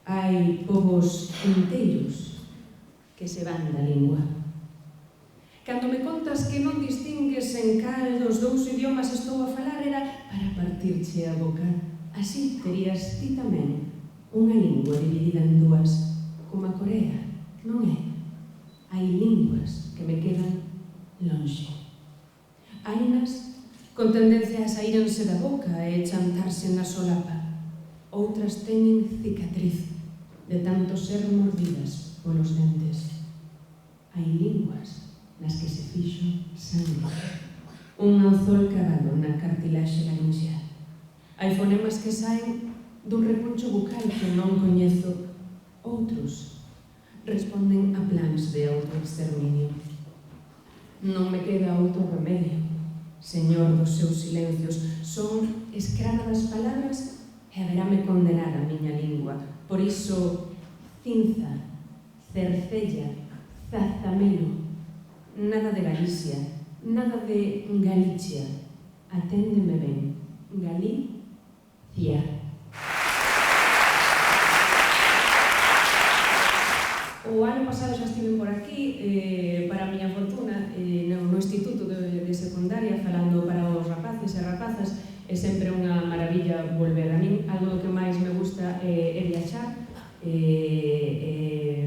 Hai povos inteiros que se van da lingua. Cando me contas que non distingues en cal dos dous idiomas estou a falar era para partirche a boca. Así terías ti tamén unha lingua dividida en dúas, como a Corea, non é? Hai linguas que me quedan lonxe. Hainas con tendencia a saírense da boca e chantarse na solapa. Outras teñen cicatriz de tanto ser mordidas polos dentes. Hai linguas nas que se fixo sangue. Un anzol cavado na cartilaxe larinxeal. Hai fonemas que saen dun repuncho bucal que non coñezo. Outros responden a plans de autoexterminio. Non me queda outro remedio, señor dos seus silencios. Son escrava das palabras e haberame condenar a miña lingua. Por iso, cinza, cercella, zazamelo, nada de Galicia, nada de Galicia. Aténdeme ben, Galicia. O ano pasado xa estive por aquí, para a miña fortuna, no instituto de secundaria, falando para os rapaces e rapazas, é sempre unha maravilla volver. A min, algo do que máis me gusta é viaxar,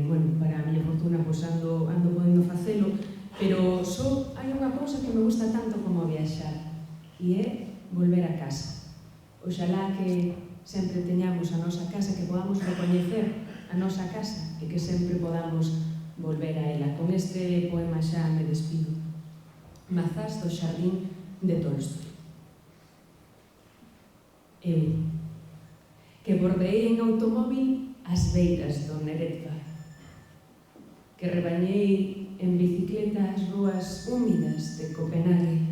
bueno, para a miña fortuna, pois ando podendo facelo, pero hai unha cousa que me gusta tanto como viaxar, e é volver a casa. Oxalá que sempre teñamos a nosa casa, que podamos recoñecer a nosa casa e que sempre podamos volver a ela. Con este poema xa me despido. Mazás do xardín de Tolstoi. Eu, que bordeei en automóvil as beiras do Neretva, que rebañei en bicicleta as rúas húmidas de Copenhague.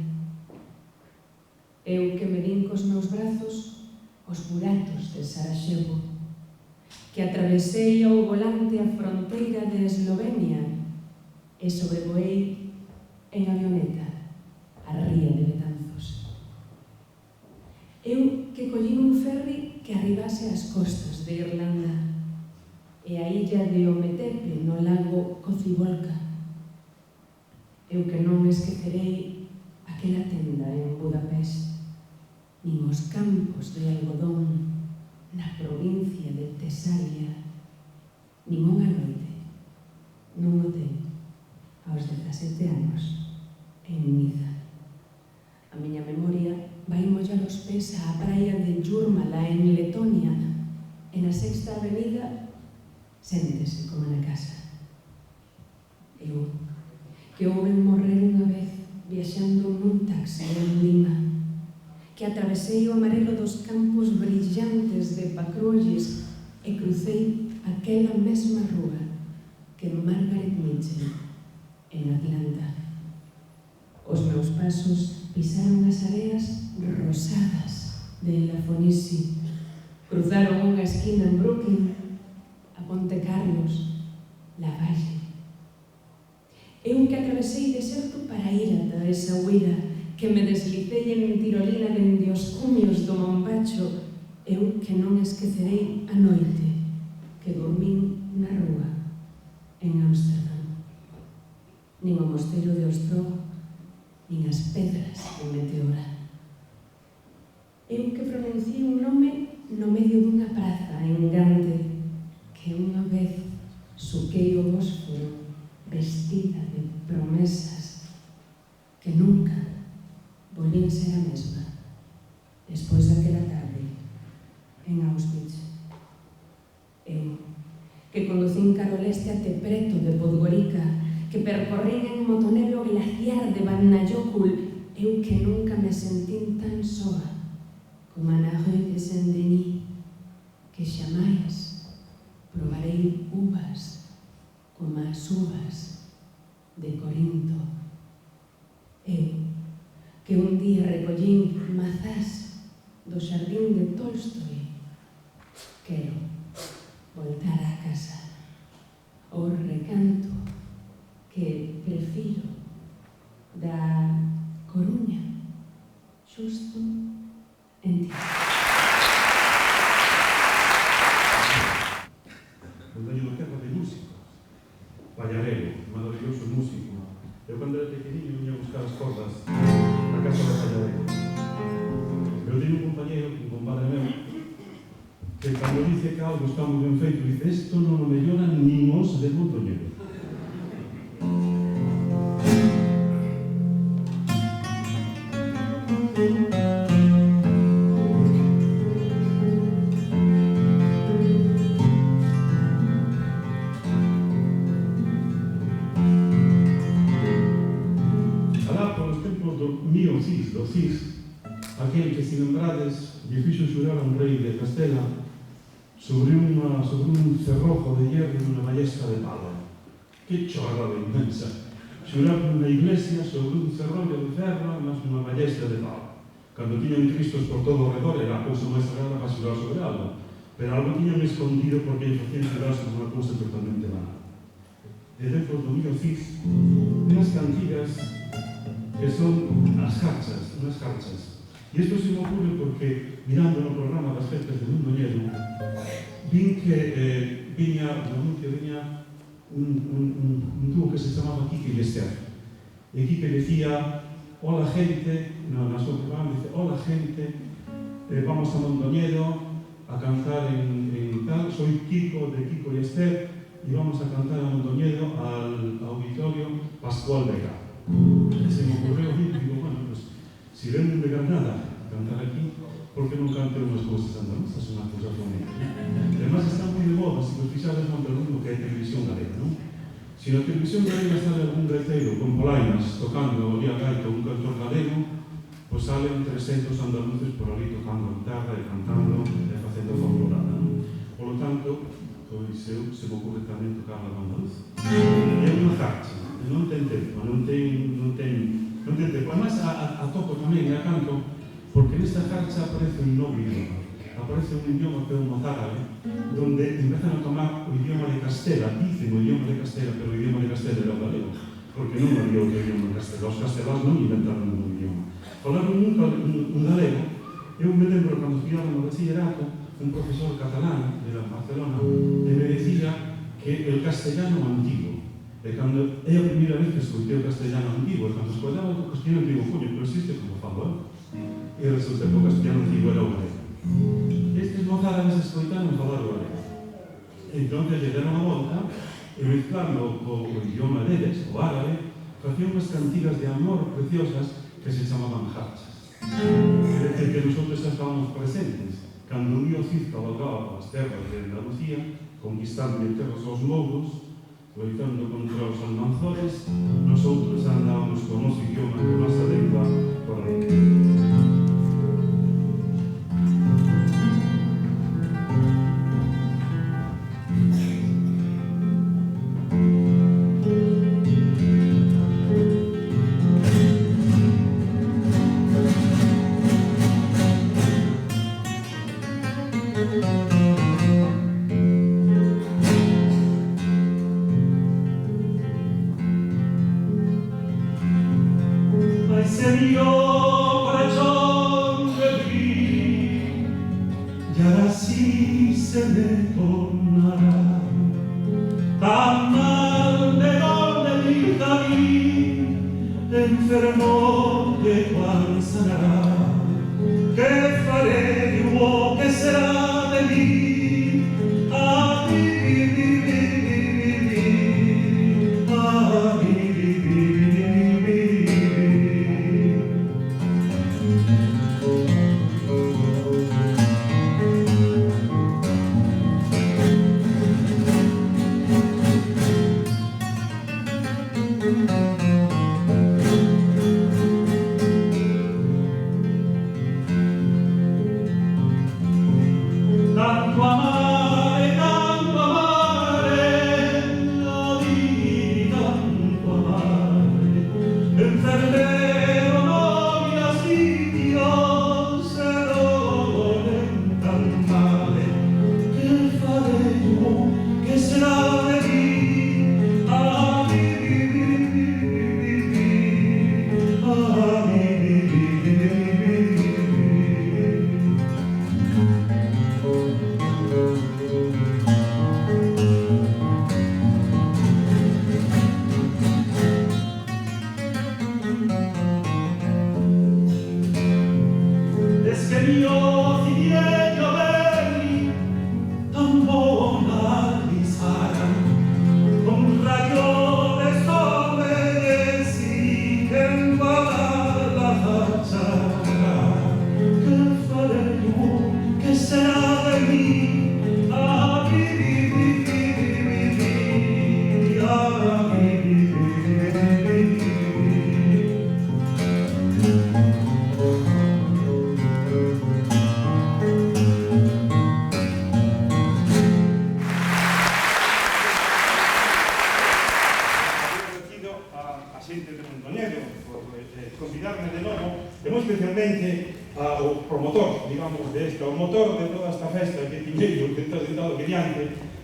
Eu que me din cos meus brazos os buratos de Sarajevo, que atravesei ao volante a fronteira de Eslovenia e sobrevoei en avioneta a ría de Betanzos. Eu que collín un ferry que arribase ás costas de Irlanda e a illa de Ometepe no lago Kocibolka. Eu que non esquecerei aquela tenda en Budapest, nin os campos de algodón na provincia de Tesalia, nin unha noite nun hotel aos 17 anos en Niza. A miña memoria vai mollar os pés á praia de Jurmala en Letonia, e na Sexta Avenida séntese como na casa. Eu, que houben morrer unha vez viaxando nun taxi en Lima, que atravesei o amarelo dos campos brillantes de Pacrolles e crucei aquela mesma rúa que Margaret Mitchell en Atlanta. Os meus pasos pisaron as areas rosadas de La Fenice, cruzaron unha esquina en Brooklyn, a Ponte Carlos, La Valle. Eu que atravesei deserto para ir ata esa huira, que me deslicei en tirolina dende os cumios do Mombacho, eu que non esquecerei a noite que dormín na rúa en Ámsterdam, nin o mosteiro de Ostrog, nin as pedras de Meteora. Eu que pronunciei un nome no medio dunha praza en Gante, que unha vez suquei o Bósforo vestida de promesas que nunca volvín ser a mesma despois daquela tarde en Auschwitz. Eu, que conducín cara ao leste até preto de Podgorica, que percorrín en motonelo glaciar de Vatnajökull, eu que nunca me sentín tan soa como na rue de Saint-Denis, que xamais probarei uvas como as uvas de Corinto. Eu, que un día recollín mazás do xardín de Tolstoi, quero voltar á casa, ao recanto que prefiro da Coruña, xusto en ti. Eu teño unha terra de músicos. Pallarelo, maravilloso músico. Eu cando era pequeniño viña a buscar as cordas na casa de Pallarelo. Eu teño un compañero, un compadre meu, que cando dice que algo está moi ben feito, dice, isto non o melloran nin os de Montoñedo. Do Cis, aquel que, se lembrades, lle fixo xurar a un rei de Castela sobre un cerrojo de hierro e unha ballesta de pala. Que chorrada inmensa! Xurar nunha iglesia sobre un cerrollo de ferro mas unha ballesta de pala. Cando tiñan cristos por todo o redor era a cousa máis sagrada para xurar sobre algo, pero algo tiñan escondido porque lle facían xurar sobre unha cousa totalmente banal. E dentro do mío Cis, unhas cantigas que son as jarchas, unhas jarchas. E isto se me ocurre porque, mirando no programa das festas de Mondoñedo, vin que viña un dúo que se chamaba Quique y Esther. E Quique decía, hola gente, na súa programa dice, hola gente, vamos a Mondoñedo a cantar en tal, soy Kiko de Kiko y Esther y vamos a cantar a Mondoñedo al auditorio Pascual Vega. E se me ocurreu a mí, digo, bueno, pues si ven de Granada cantar aquí, ¿por qué non cante unhas cousas andaluzas, unhas cousas bonitas? Además está moi de moda, se vos fixades non pergunto que é televisión galega, non? Se na televisión galega sale algún gaiteiro con polainas tocando o día gaita un cantor galego, pois salen 300 andaluces por ali tocando a guitarra e cantando e facendo folclorada, non? Por lo tanto, pois eu se me ocurre tamén tocar a andaluz. É unha jarcha, non ten tempo, non ten tempo. Además, a toco tamén e a canto, porque nesta jarcha aparece un novo idioma. Aparece un idioma que é un mozárabe, donde empezan a tomar o idioma de Castela, dicen o idioma de Castela, pero o idioma de Castela era o galego, porque non había outro idioma de Castela. Os casteláns non inventaron un idioma. Falaron un galego. Eu me lembro cando estudiaba no bachillerato, un profesor catalán de Barcelona, e me decía que el castellano antigo, e cando é a primeira vez que escoitei o castellano antigo, e cando escoitaba o castellano antigo, coño, pero existe como falo, e resulta que o castellano antigo era o galego. Estes mozárabes escoitaron falar o galego. Entón, lle deron a volta, e mezclando o idioma deles, o árabe, facían unhas cantigas de amor preciosas que se chamaban jarchas. Quer dizer que nosotros estábamos presentes. Cando un río Cid cabalgaba polas terras de Andalucía, conquistando terras aos mouros, loitando contra os almanzores, nosotros andábamos con o noso idioma, con nosa lengua, por aí.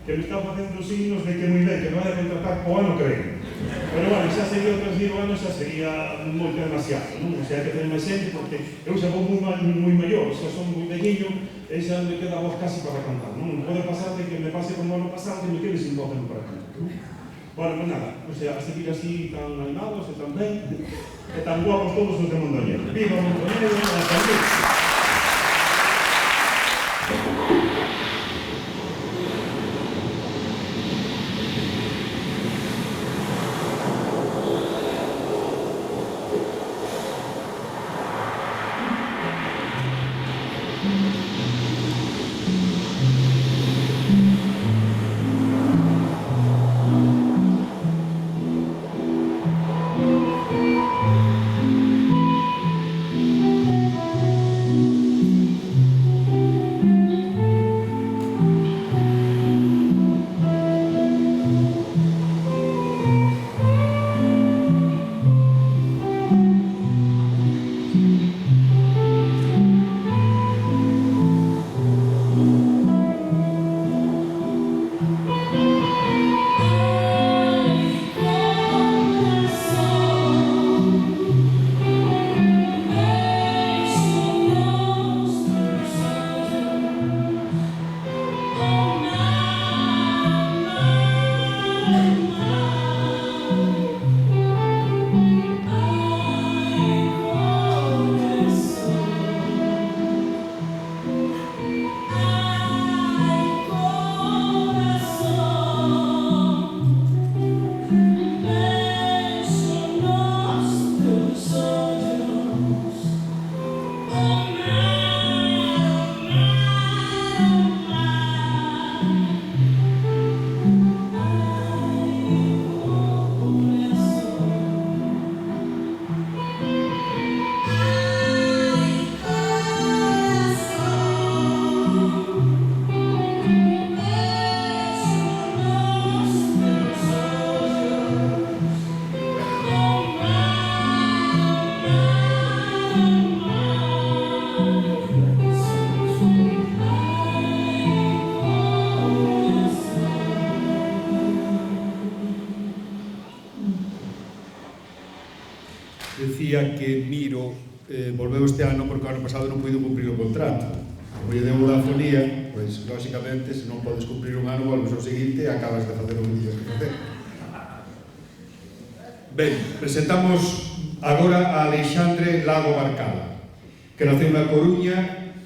Que me está facendo signos de que moi ben, que non hai de contratar o ano que ven. Pero, bueno, xa sería outros 10 anos, xa sería moito demasiado, non? O sea, hai que ter máis xente, porque eu xa vou moi maior, xa son moi velliño, e xa me queda a voz casi para cantar, non? Pode pasar de que me pase como ano pasado, que me quede sin voz para cantar, non? Bueno, pues nada, o sea, a seguir así tan animados e tan ben, e tan guapos todos os de Mondoñedo. Viva Mondoñedo, hasta luego! Decía que Miro volveu este ano porque o ano pasado non puido cumprir o contrato. Como lle deu unha fonía, pois, lóxicamente, se non podes cumprir un ano, volves ao seguinte e acabas de facer o que tiñas que facer. Ben, presentamos agora a Alexandre Lago Barcala, que naceu na Coruña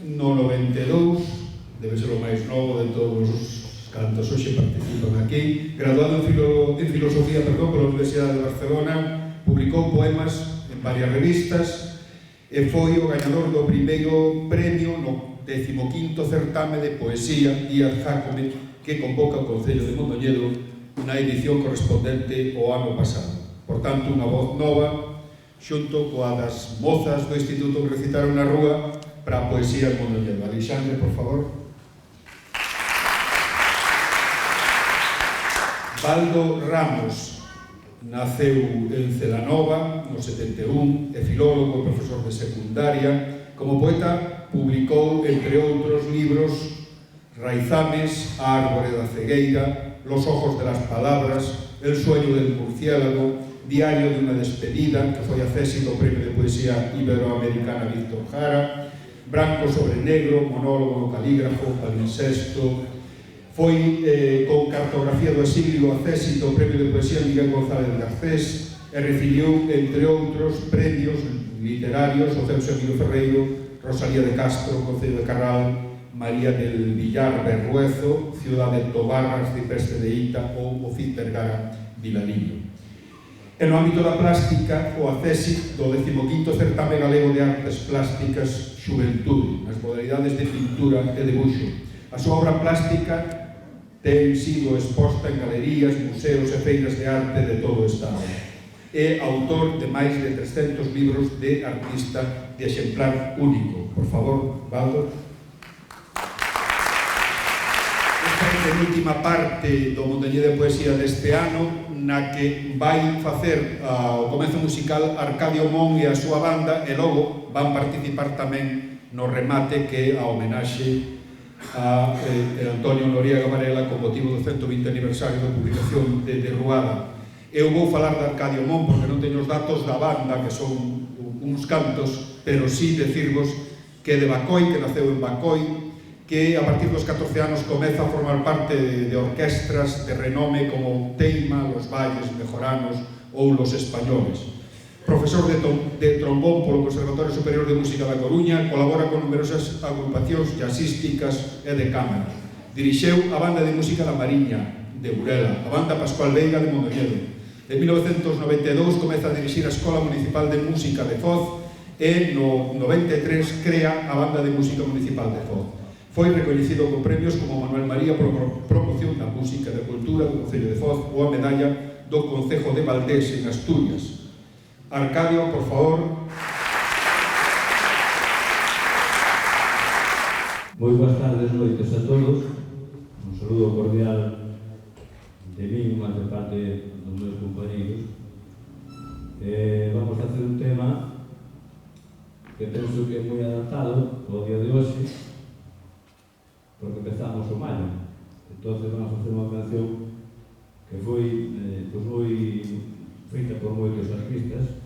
no 92, debe ser o máis novo de todos os cantos hoxe participan aquí, graduado en filosofía pola Universidade de Barcelona, publicou poemas en varias revistas e foi o gañador do primeiro premio no 15º certame de poesía Díaz Jácome que convoca o Concello de Mondoñedo na edición correspondente ao ano pasado. Por tanto, unha voz nova xunto coa das mozas do instituto que recitaron na rúa para a poesía en Mondoñedo. Alexandre, por favor. Baldo Ramos naceu en Celanova no 71, é filólogo, profesor de secundaria. Como poeta publicou, entre outros libros, Raizames, A árbore da cegueira, Los ojos de las palabras, El sueño del murciélago, Diario de una despedida, que foi a tesis do Premio de Poesía Iberoamericana Víctor Jara, Branco sobre negro, Monólogo no calígrafo, Palincesto. Foi con Cartografía do exilio a tesis do Premio de Poesía Miguel González Garcés e recibiu, entre outros, premios literarios o Celso Emilio Ferreiro, Rosalía de Castro, Concello de Carral, María del Villar Berruezo, Ciudade Tobarras, Cipreste de Ita ou o Cid Vergara Vilariño. E no ámbito da plástica, o acesi do 15º Certame Galego de Artes Plásticas Xuventude, nas modalidades de pintura e debuxo. A súa obra plástica ten sido exposta en galerías, museos e feiras de arte de todo o Estado. É autor de máis de 300 libros de artista de exemplar único. Por favor, Baldo. Esta é a penúltima parte do Mondoñedo de Poesía deste ano, na que vai facer o comezo musical Arcadio Mon e a súa banda, e logo van participar tamén no remate, que é a homenaxe a Antonio Noriega Varela con motivo do 120 aniversario da publicación de Ruada. Eu vou falar de Arcadio Mon porque non teño os datos da banda, que son uns cantos, pero sí decirvos que de Bacoi, que naceu en Bacoi, que a partir dos 14 anos comeza a formar parte de orquestras de renome como Teima, Los Valles, Mejoranos ou Los Españoles. Profesor de trombón polo Conservatorio Superior de Música da Coruña, colabora con numerosas agrupacións jazzísticas e de cámara. Dirixeu a Banda de Música da Mariña, de Burela, a Banda Pascual Veiga de Mondoñedo. En 1992 comeza a dirixir a Escola Municipal de Música de Foz e no 93 crea a Banda de Música Municipal de Foz. Foi recoñecido con premios como Manuel María por promoción da música e da cultura do Concello de Foz ou a medalla do Concejo de Valdés en Asturias. Arcadio, por favor. Moi boas tardes, noites a todos. Un saludo cordial de mí, máis de parte dos meus compañeros. Vamos a hacer un tema que penso que é moi adaptado ao día de hoxe, porque empezamos o maio. Entonces vamos a hacer unha canción que foi moi feita por moitos artistas.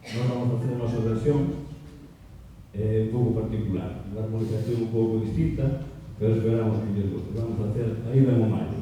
Nós vamos a facer a nosa versión un pouco particular, unha armonización un pouco distinta, pero esperamos que lles guste. Vamos a hacer Aí ven o maio.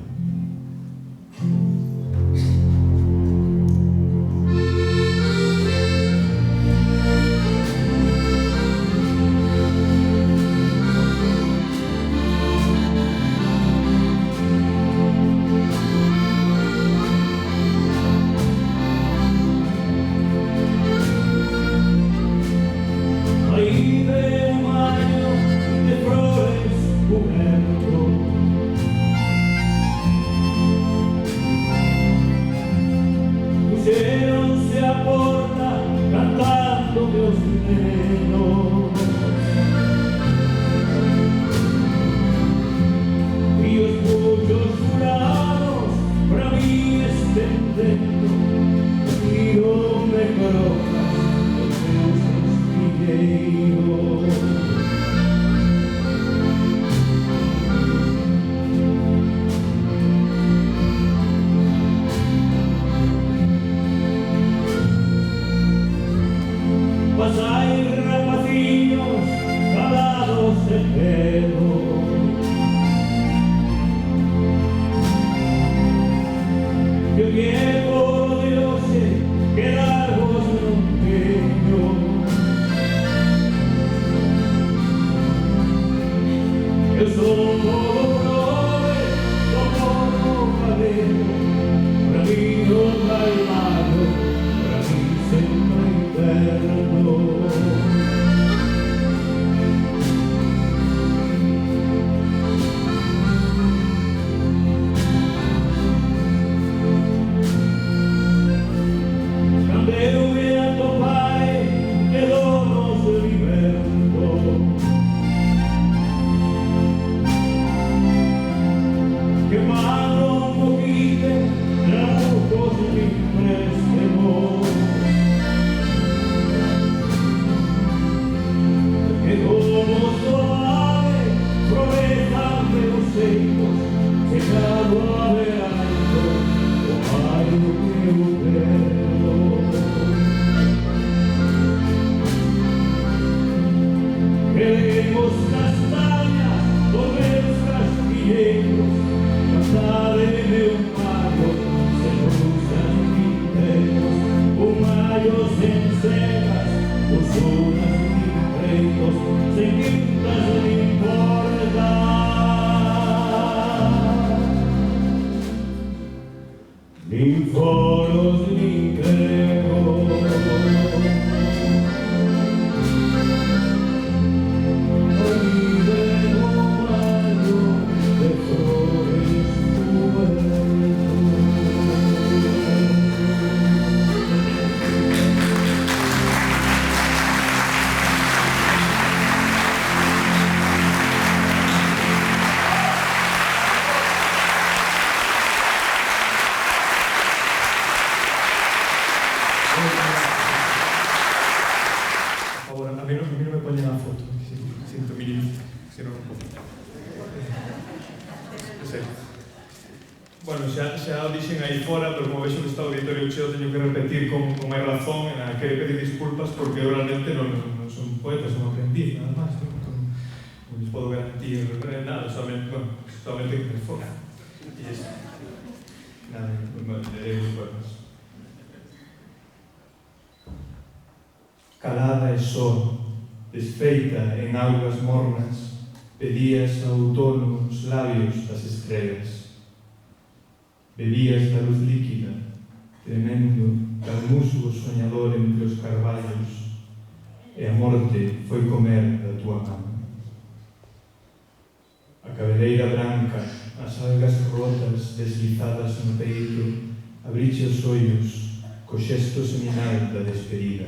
Bueno, xa o dixen aí fora, pero como vexo que está o auditorio cheo, teño que repetir con máis razón, e nada, quero pedir disculpas porque eu realmente non son poeta, son aprendiz, nada máis, non les podo garantir nada, solamente que me foca. E iso. Nada, lerei os poemas. Calada e só, desfeita en augas mornas, pedías ao outono os labios das estrelas. Bebías da luz líquida, tremendo, cal musgo soñador entre os carballos, e a morte foi comer da tua man. A cabeleira branca, as algas rotas deslizadas no peito, abriche os ollos, co xesto seminal da despedida.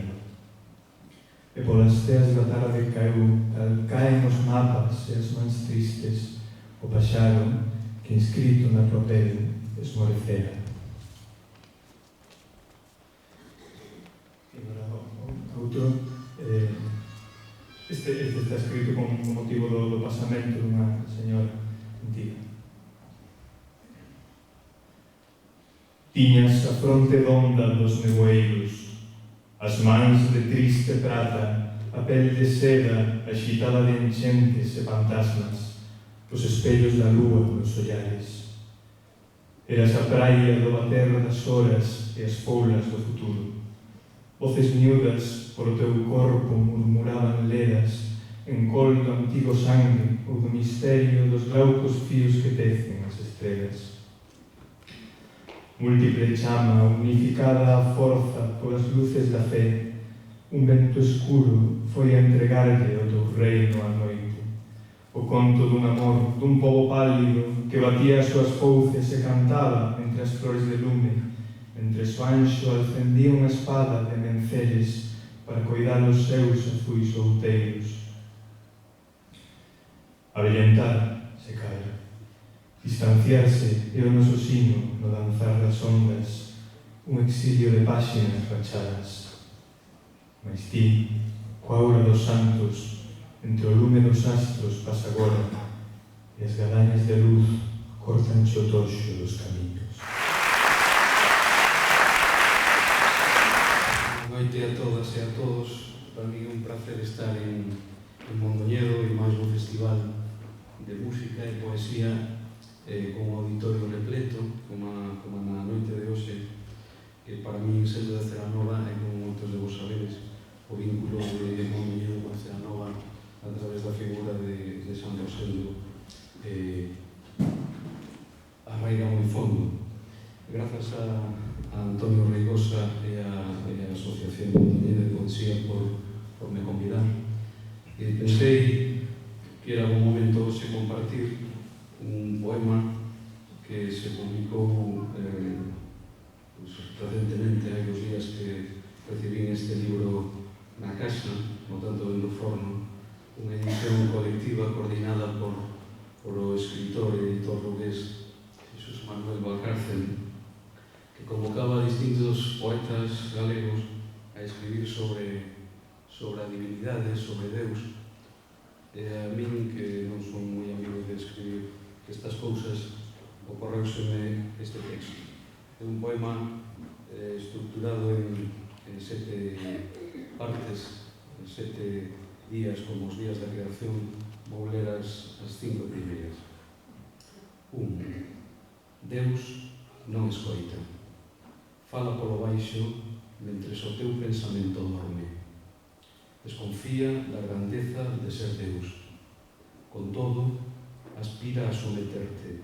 E polas teas da tarde caeu, cal caen os mapas e as mans tristes, o paxaro que inscrito na tua pele esmorecera. E agora outro, este está escrito con motivo do pasamento dunha señora antiga. Tiñas a fronte donda dos nevoeiros, as mans de triste prata, a pel de seda axitada de enchentes e fantasmas, os espellos da lúa nos ollares. Eras a praia do bater das horas e as poulas do futuro. Voces miúdas por o teu corpo murmuraban leras, en col do antigo sangue ou do misterio dos glaucos fios que tecen as estrelas. Múltiple chama, unificada a forza polas luces da fe, un vento escuro foi a entregarlle ao teu reino a noite. O conto dun amor, dun pobo pálido que batía as súas fouces e cantaba entre as flores de lume, mentre o anxo alcendía unha espada de menceles para coidar os seus azuis outeiros. Avellentar, se cae, distanciarse é o noso sino no danzar das ondas, un exilio de páxinas rachadas. Mais ti, coa aura dos santos, entre o lume dos astros pasa agora, e as gadañas de luz cortan o toxo dos camiños. Boa noite a todas e a todos. Para mí é un placer estar en Mondoñedo e máis un festival de música e poesía con un auditorio repleto, como na noite de hoxe, que para mí, sendo de Celanova, e como moitos de vos sabedes, o vínculo de Mondoñedo con Celanova a través da figura de San Rosendo arraiga moi fondo. Grazas a Antonio Reigosa e a Asociación Mondoñedo de Poesía por me convidar. Pensei que era un momento hoxe compartir un poema que se publicou recentemente, hai 2 días que recibín este libro na casa, no tanto do forno, unha edición colectiva coordinada por o escritor e editor lugués Xesús Manuel Valcárcel, que convocaba a distintos poetas galegos a escribir sobre a divinidade, sobre Deus. E a min, que non son moi amigo de escribir estas cousas, ocorreuseme este texto. É un poema estructurado en 7 partes, en 7 días, como os días da creación. Vou ler as 5 primeiras. 1. Deus non escoita. Fala polo baixo mentres o teu pensamento dorme. Desconfía da grandeza de ser Deus. Con todo, aspira a someterte,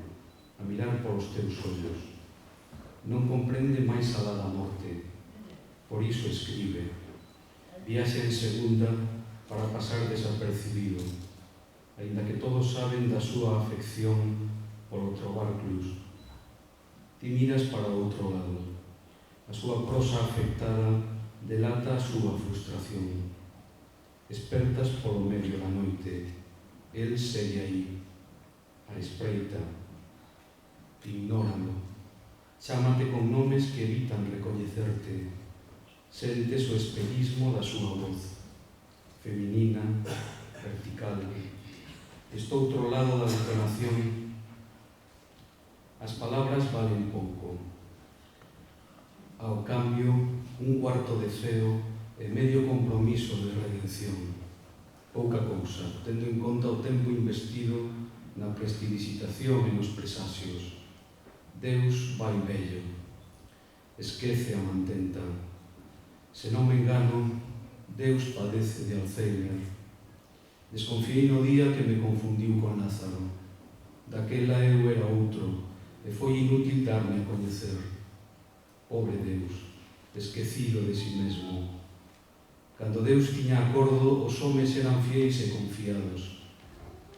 a mirar polos teus ollos. Non comprende máis alá da morte, por iso escribe. Viaxa en segunda para pasar desapercibido, aínda que todos saben da súa afección polo trobar clus. Ti miras para o outro lado. A súa prosa afectada delata a súa frustración. Espertas polo medio da noite. El segue aí, a espreita. Ignóralo. Chámate con nomes que evitan recoñecerte. Sentes o espellismo da súa voz. Feminina, vertical. Estoutro lado da detonación, As palabras valen pouco. Ao cambio, un cuarto de ceo e medio compromiso de redención. Pouca cousa, tendo en conta o tempo investido na prestidigitación e nos presasios. Deus vai vello, esquece a mantenta. Se non me engano, Deus padece de Alzheimer. Desconfiei no día que me confundiu con Lázaro. Daquela eu era outro, e foi inútil darme a coñecer. Pobre Deus, esquecido de si mesmo. Cando Deus tiña acordo, os homes eran fiéis e confiados.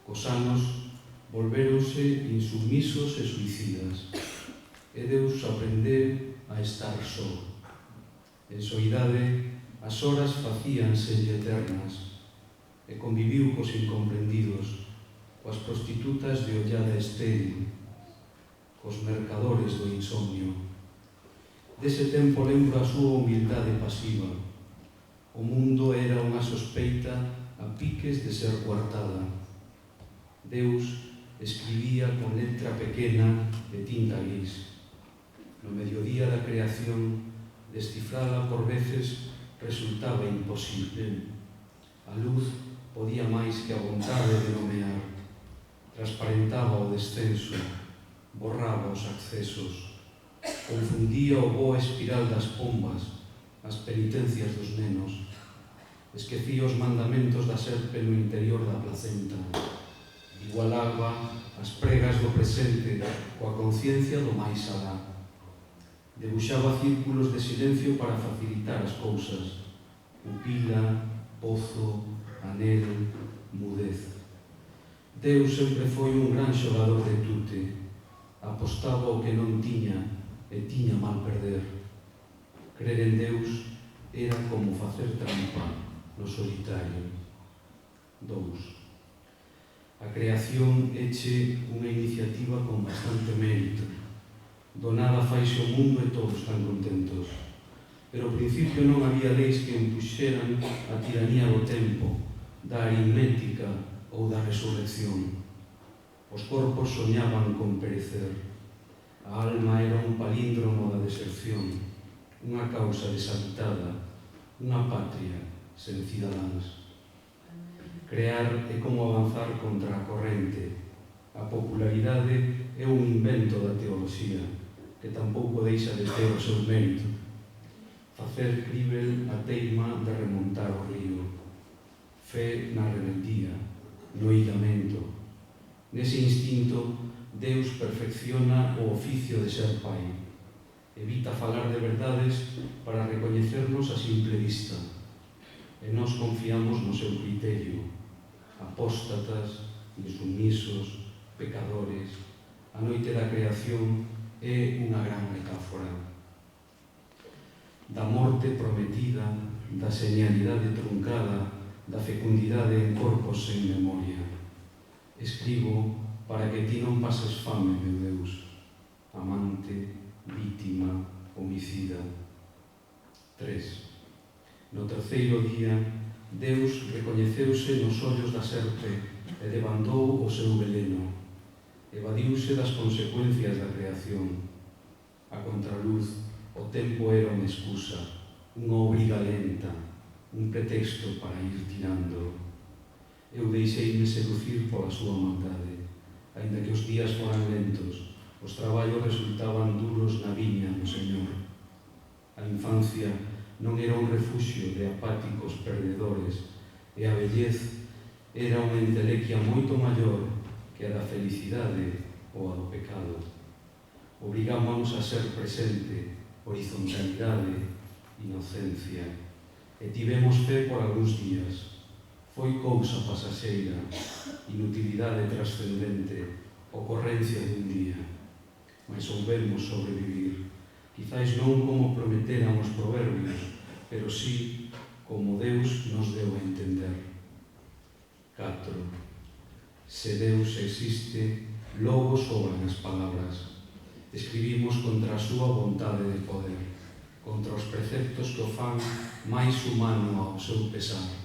Cos anos, volvéronse insubmisos e suicidas. E Deus aprendeu a estar só. En soidade, as horas facíanselle eternas, e conviviu cos incomprendidos, coas prostitutas de ollada estéril, cos mercadores do insomnio. Dese tempo lembro a súa humildade pasiva. O mundo era unha sospeita a piques de ser coartada. Deus escribía con letra pequena de tinta gris. No mediodía da creación, descifrada por veces, resultaba imposible. A luz podía máis que a vontade de nomear. Transparentaba o descenso, borraba os accesos, confundía o bo espiral das pombas, as penitencias dos nenos, esquecía os mandamentos da serpe no interior da placenta, igualaba as pregas do presente coa conciencia do máis alá. Debuxaba círculos de silencio para facilitar as cousas, pupila, pozo, anel, mudez. Deus sempre foi un gran xogador de tute, apostaba o que non tiña e tiña mal perder. Crer en Deus era como facer trampa no solitario. 2. A creación eche unha iniciativa con bastante mérito. Do nada faise o mundo e todos están contentos. Pero ao principio non había leis que empuxeran a tiranía do tempo, da aritmética ou da resurrección. Os corpos soñaban con perecer. A alma era un palíndromo da deserción, unha causa deshabitada, unha patria sen cidadáns. Crear é como avanzar contra a corrente. A popularidade é un invento da teoloxía, que tampouco deixa de ter o seu mérito. Facer crível a teima de remontar o río. Fe na rebeldía, no illamento. Nese instinto, Deus perfecciona o oficio de ser pai. Evita falar de verdades para recoñecernos a simple vista. E nós confiamos no seu criterio. Apóstatas, insumisos, pecadores. A noite da creación é unha gran metáfora. Da morte prometida, da señalidade truncada, da fecundidade en corpos sen memoria. Escribo para que ti non pases fame, meu Deus, amante, vítima, homicida. 3. No terceiro día, Deus recoñeceuse nos ollos da serpe e debandou o seu veleno. Evadiuse das consecuencias da creación. A contraluz, o tempo era unha excusa, unha obriga lenta, un pretexto para ir tirando. Eu deixeime seducir pola súa maldade. Ainda que os días foran lentos, os traballos resultaban duros na viña do Señor. A infancia non era un refuxio de apáticos perdedores e a vellez era unha entelequia moito maior que a da felicidade ou a do pecado. Obrigámonos a ser presente, horizontalidade, inocencia, e tivemos fe por algúns días. Foi cousa pasaxeira, inutilidade trascendente, ocorrencia dun día. Mas soubemos sobrevivir, quizais non como prometeran os proverbios, pero sí como Deus nos deu a entender. 4. Se Deus existe, logo sobran as palabras. Escribimos contra a súa vontade de poder, contra os preceptos que o fan máis humano ao seu pesar.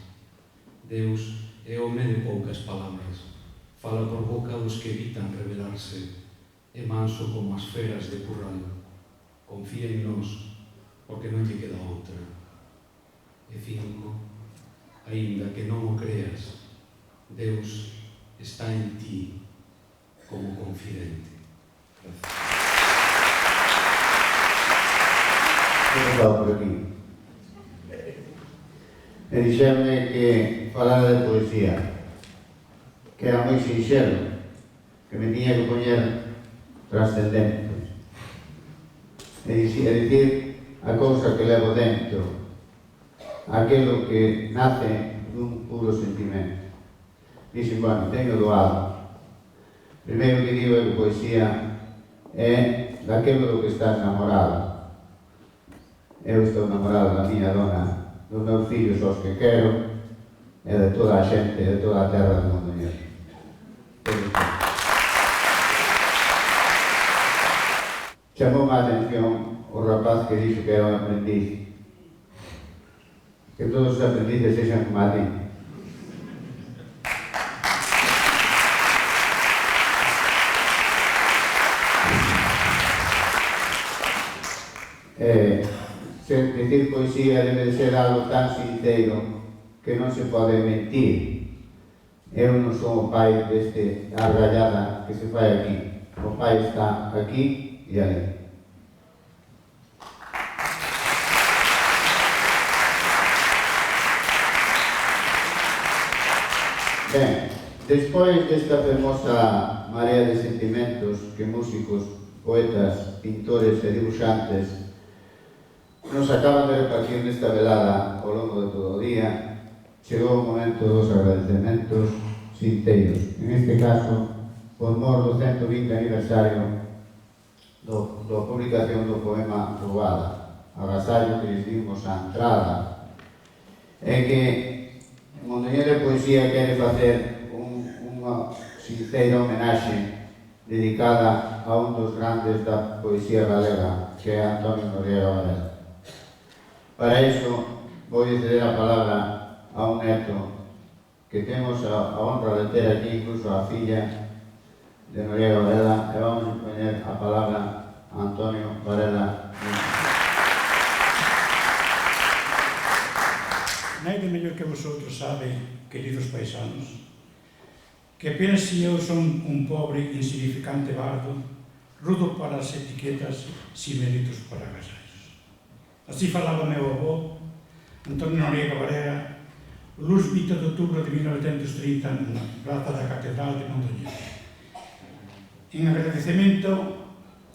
Deus é home de poucas palabras, fala por boca dos que evitan revelarse. e manso como as feras de curral. Confía en nós, porque non lle queda outra. E 5, aínda que non o creas, Deus está en ti como confidente. Gracias. He estado por aquí. Me dixerme que falara de poesía, que era moi sinxelo, que me tiña que poñer trascendente. E dicir a cousa que levo dentro, aquilo que nace dun puro sentimento. Dixen, bueno, teño doado. Primeiro que digo é que poesía é daquilo do que estás namorado. Eu estou namorado da miña dona, dos meus fillos, os que quero, e de toda a xente, de toda a terra do mundo. Chamou a atención o rapaz que dixo que era un aprendiz. Que todos os aprendices sexan como a ti. Dicir poesía debe de ser algo tan sincero que non se pode mentir. Eu non son o pai deste argallada que se fai aquí. O pai está aquí e ali. Ben, despois desta fermosa marea de sentimentos que músicos, poetas, pintores e dibuixantes nos acaban de repartir nesta velada ao longo de todo o día, chegou o momento dos agradecementos sinteiros. En este caso, por mor do 120 aniversario da publicación do poema Roubada, agasallo que lles dimos a entrada, é que Mondoñedo de Poesía quere facer unha sincera homenaxe dedicada a un dos grandes da poesía galega, que é Antonio Noriega Varela. Para iso, vou ceder a palabra a un neto que temos a honra de ter aquí, incluso a filla de Noriega Varela, e vamos a poñer a palabra a Antonio Varela. Naide mellor que vosotros sabe, queridos paisanos, que apenas si eu son un pobre, insignificante bardo, rudo para as etiquetas, sin méritos para agasallos. Así falaba meu avó, Antonio Noriega Varela, o luz 20 de outubro de 1930 na praza da Catedral de Mondoñedo. En agradecemento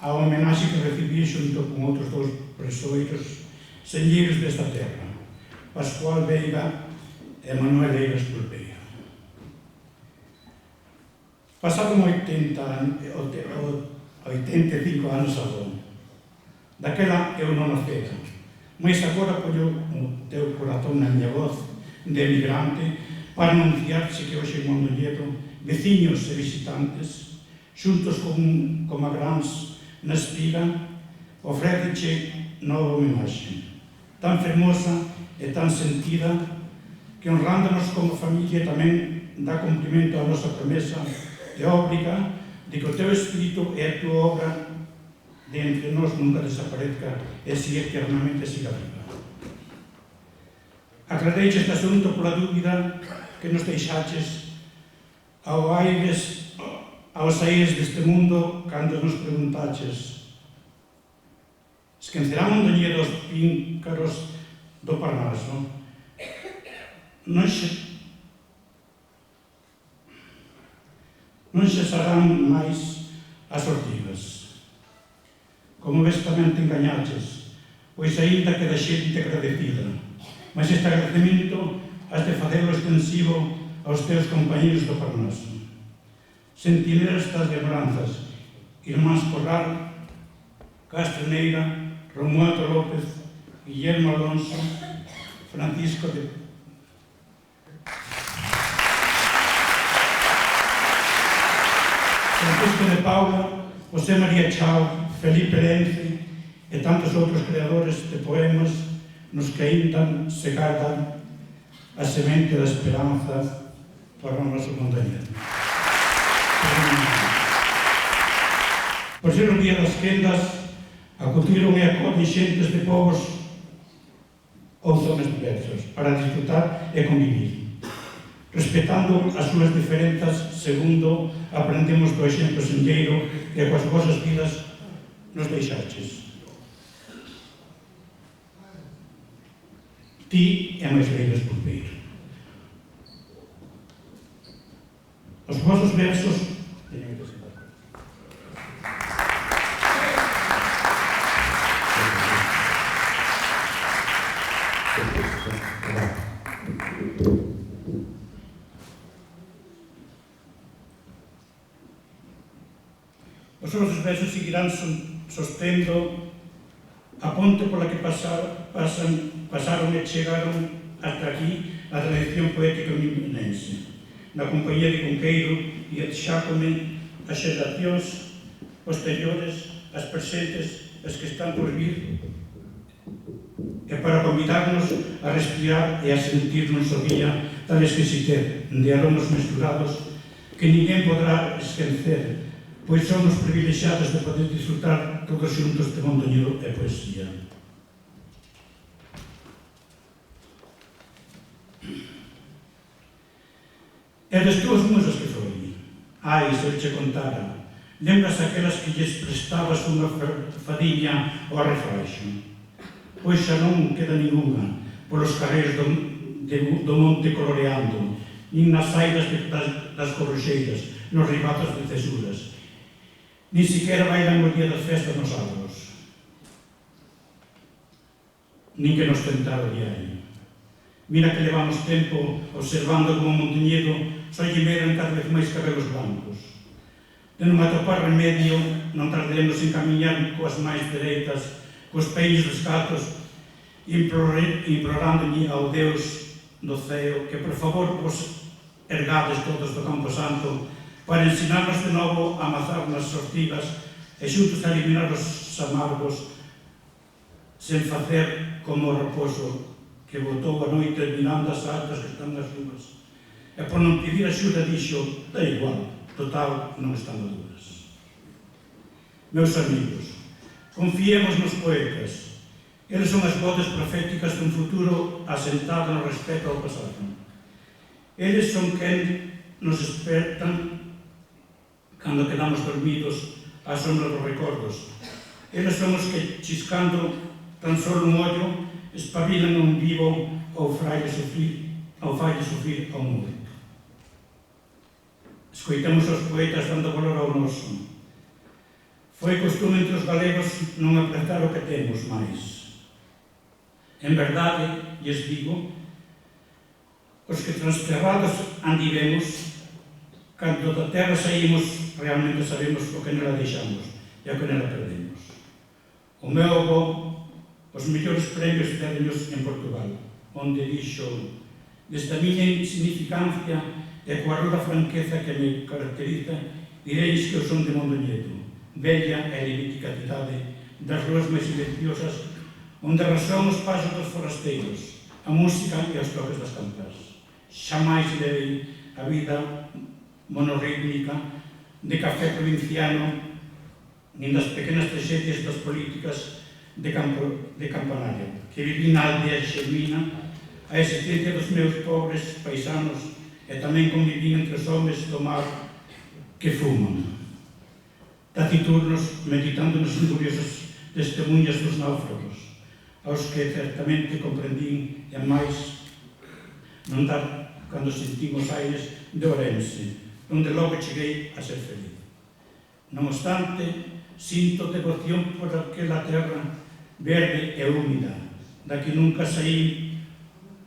á homenaxe que recibí xunto con outros dous presoiros señeiros desta terra, Pascual Veiga e Manuel Eiras Pulpeira. Pasaron 85 anos agora. Daquela eu non nacera, mas agora poño o teu corazón na miña voz de emigrante para anunciarse que hoxe en Mondoñedo, veciños e visitantes, xuntos como a grans na espiga, ofréceche nova homenaxe, tan fermosa e tan sentida que honrándonos como familia tamén dá cumprimento á nosa promesa e óbriga de que o teu espírito e a tua obra de entre nós nunca desaparezca e siga eternamente siga viva. Aclareiche este asunto pola dúbida que nos deixaches aos aires deste mundo cando nos preguntaches: esquecerá Mondoñedo os píncaros do Parnaso? Non cesarán máis as ortigas. Como ves, tamén te engañaches, pois aínda queda xente agradecida, mas este agradecemento has de facelo extensivo aos teus compañeros do Parnaso. Sentineras estas lembranzas, Irmáns Corral, Castro Neira, Romualdo López, Guillermo Alonso, Francisco de Paula, José María Chao, Felipe Lenze e tantos outros creadores de poemas nos que ainda se garda a semente da esperanza para o noso Mondoñedo. Por ser o día das quendas, acudiron e acoden xentes de povos ou zonas diversas para disfrutar e convivir, respetando as súas diferenzas segundo aprendemos do exemplo sendeiro que coas vosas vidas nos deixaches. Ti e máis reiras por peiro. Os vosos versos teñen que ser. Os nosos versos seguirán sostendo a ponte pola que pasaron e chegaron hasta aquí a tradición poética mimenense, na compañía de Cunqueiro e de Xácome, as xeracións posteriores, as presentes, as que están por vir, e para convidarnos a respirar e a sentirnos o día tal exquisitez de aromas mesturados que ninguén podrá esquecer, pois somos privilexiados de poder disfrutar todos xuntos de mondoñedo e poesía. E das túas musas que foi, ai, se eu che contara, lembras aquelas que lles prestabas unha fadiña ao refraxo? Pois xa non queda ninguna polos carreiros do monte coloreando, nin nas sairas das corruxeiras, nos ribatos de cesuras. Ni siquiera bailan o día da festa nos álvaros, nin que nos tentara o diario. Mira que levamos tempo observando como Mondoñedo só lle medan cada vez máis cabelos blancos. De non atopar remedio, non tardaremos en camiñar coas máis dereitas, cos peios descatos, implorándolle ao Deus do ceo que por favor vos ergades todos do Campo Santo para ensinarnos de novo a amazar nas sortigas e xuntos a eliminar os amargos sen facer como o raposo que botou a noite mirando as altas que están nas rúas e por non pedir axuda dixo, da igual, total, non están maduras. Meus amigos, confiemos nos poetas. Eles son as voces proféticas dun futuro asentado no respeto ao pasado. Eles son quen nos despertan cando quedamos dormidos á sombra dos recordos. Eles son os que, chiscando tan só un ollo, espabilan un vivo ao falle sufrir ao mundo. Escoitamos os poetas dando valor ao noso. Foi costume entre os galegos non apretar o que temos máis. En verdade, lles digo, os que transterrados andivemos, cando da terra saímos, realmente sabemos o que nela deixamos e o que nela perdemos. O meu avó, os mellores premios denos en Portugal, onde dixo, desta miña insignificancia e coa ruda franqueza que me caracteriza, direis que eu son de Mondoñedo, bella e lírica cidade das ruas máis silenciosas, onde razón os pasos dos forasteiros, a música e os toques das campás. Xamais levei a vida monorítmica de café provinciano, nin das pequenas tragedias das políticas de campanario, que viví na aldea xermina, a existencia dos meus pobres paisanos e tamén conviví entre os homens do mar que fuman, taciturnos, meditando nas gloriosas testemunhas dos náufragos, aos que certamente comprendín e máis non dar cando sentín os aires de Ourense, onde logo cheguei a ser feliz. Non obstante, sinto devoción por aquela terra verde e húmida, da que nunca saí,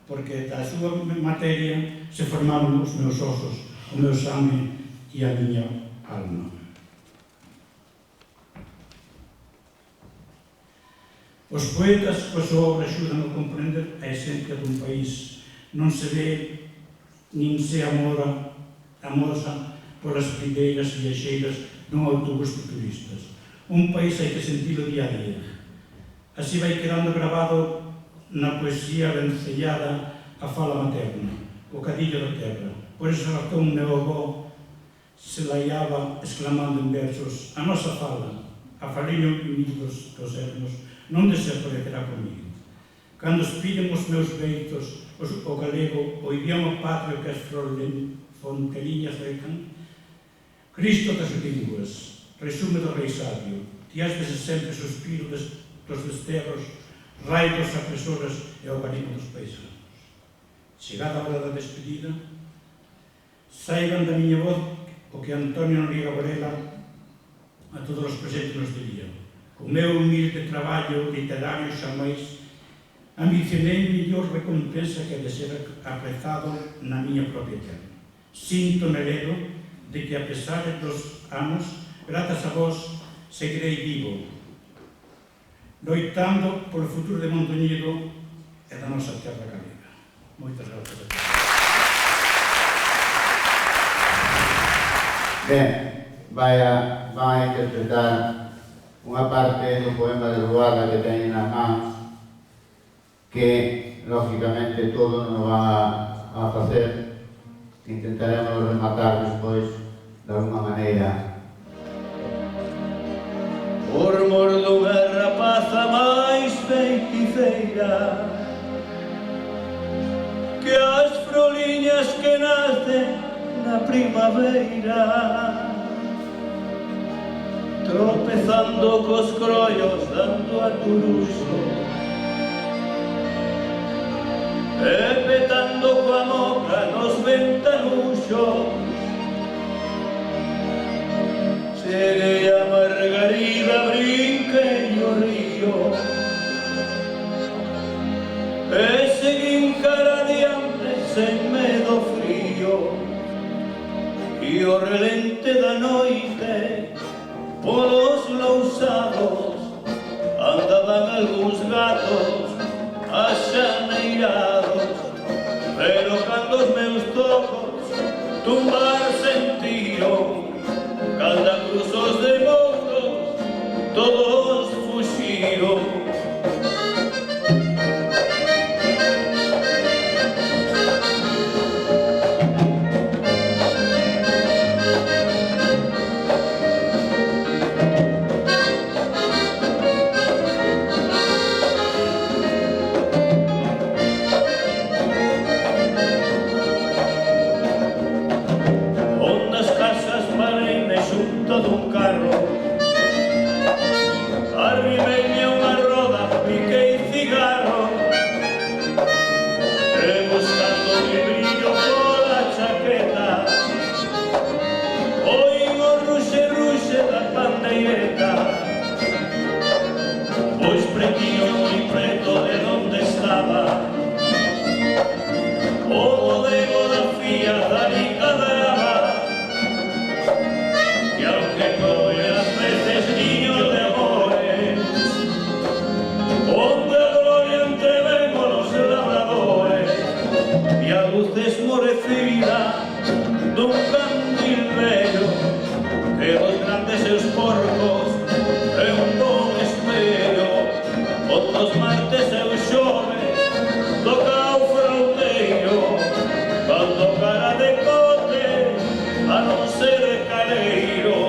porque da súa materia se formaron os meus osos, o meu sangue e a miña alma. Os poetas, coa súa obra, axudan a comprender a esencia dun país. Non se ve nin se amosa polas primeiras viaxeiras nun autobús de turistas. Un país hai que sentilo día a día. Así vai quedando grabado na poesía vencellada a fala materna, o cadillo da terra. Por esa razón meu avó se laiaba exclamando en versos: a nosa fala, a faliño unidos dos ermos, non desaparecerá comigo. Cando espillen os meus veitos o galego, o idioma patrio que as fonteliñas recan, Cristo das linguas, resume do rei sabio, ti has veces sempre suspiro dos desterros, rai dos apresoras e o galimo dos paisanos. Chegada a hora da despedida, saiban da miña voz o que Antonio Noriega Varela a todos os presentes nos diría. Co meu humilde traballo literario xamais ambicionei mellor recompensa que de ser aprezado na miña propia terra. Sinto melero de que, a pesar dos anos, grazas a vos, seguirei vivo, loitando polo futuro de Mondoñedo e da nosa terra galega. Moitas grazas a todos. Ben, vai a interpretar unha parte do poema de Luarda que teñen nas mans, que, lógicamente, todo non van a facer. Intentaremos rematar despois de alguma maneira. Por mor dunha rapaza máis feiticeira que as froliñas que nacen na primavera, tropezando cos croios dando a turuxo e petando coa moca nos ventanuxos. Cheguei a Margarida, brinquei o río e seguín cara adiante sen medo frío, e o relente da noite polos lousados andaban algúns gatos axaneirados, pero cando os meus tocos tumbar sentiron, canda cruzos de mouros todos fuxiron. Dun carro arribeime unha roda, piquei cigarro e buscando o librillo pola chaqueta oín o ruxe da pandeireta, pois prendía moi preto de donde estaba o bodego da fía da Nicadraba. Y aunque todas las veces niños de amores, onde a gloria entrevemos los labradores, y a luz desmorecida dun candil vello, que dos grandes seus porcos é un bon espello, outros martes e o xoves toca o frauteiro, cando cara de cote a non ser de caleiro.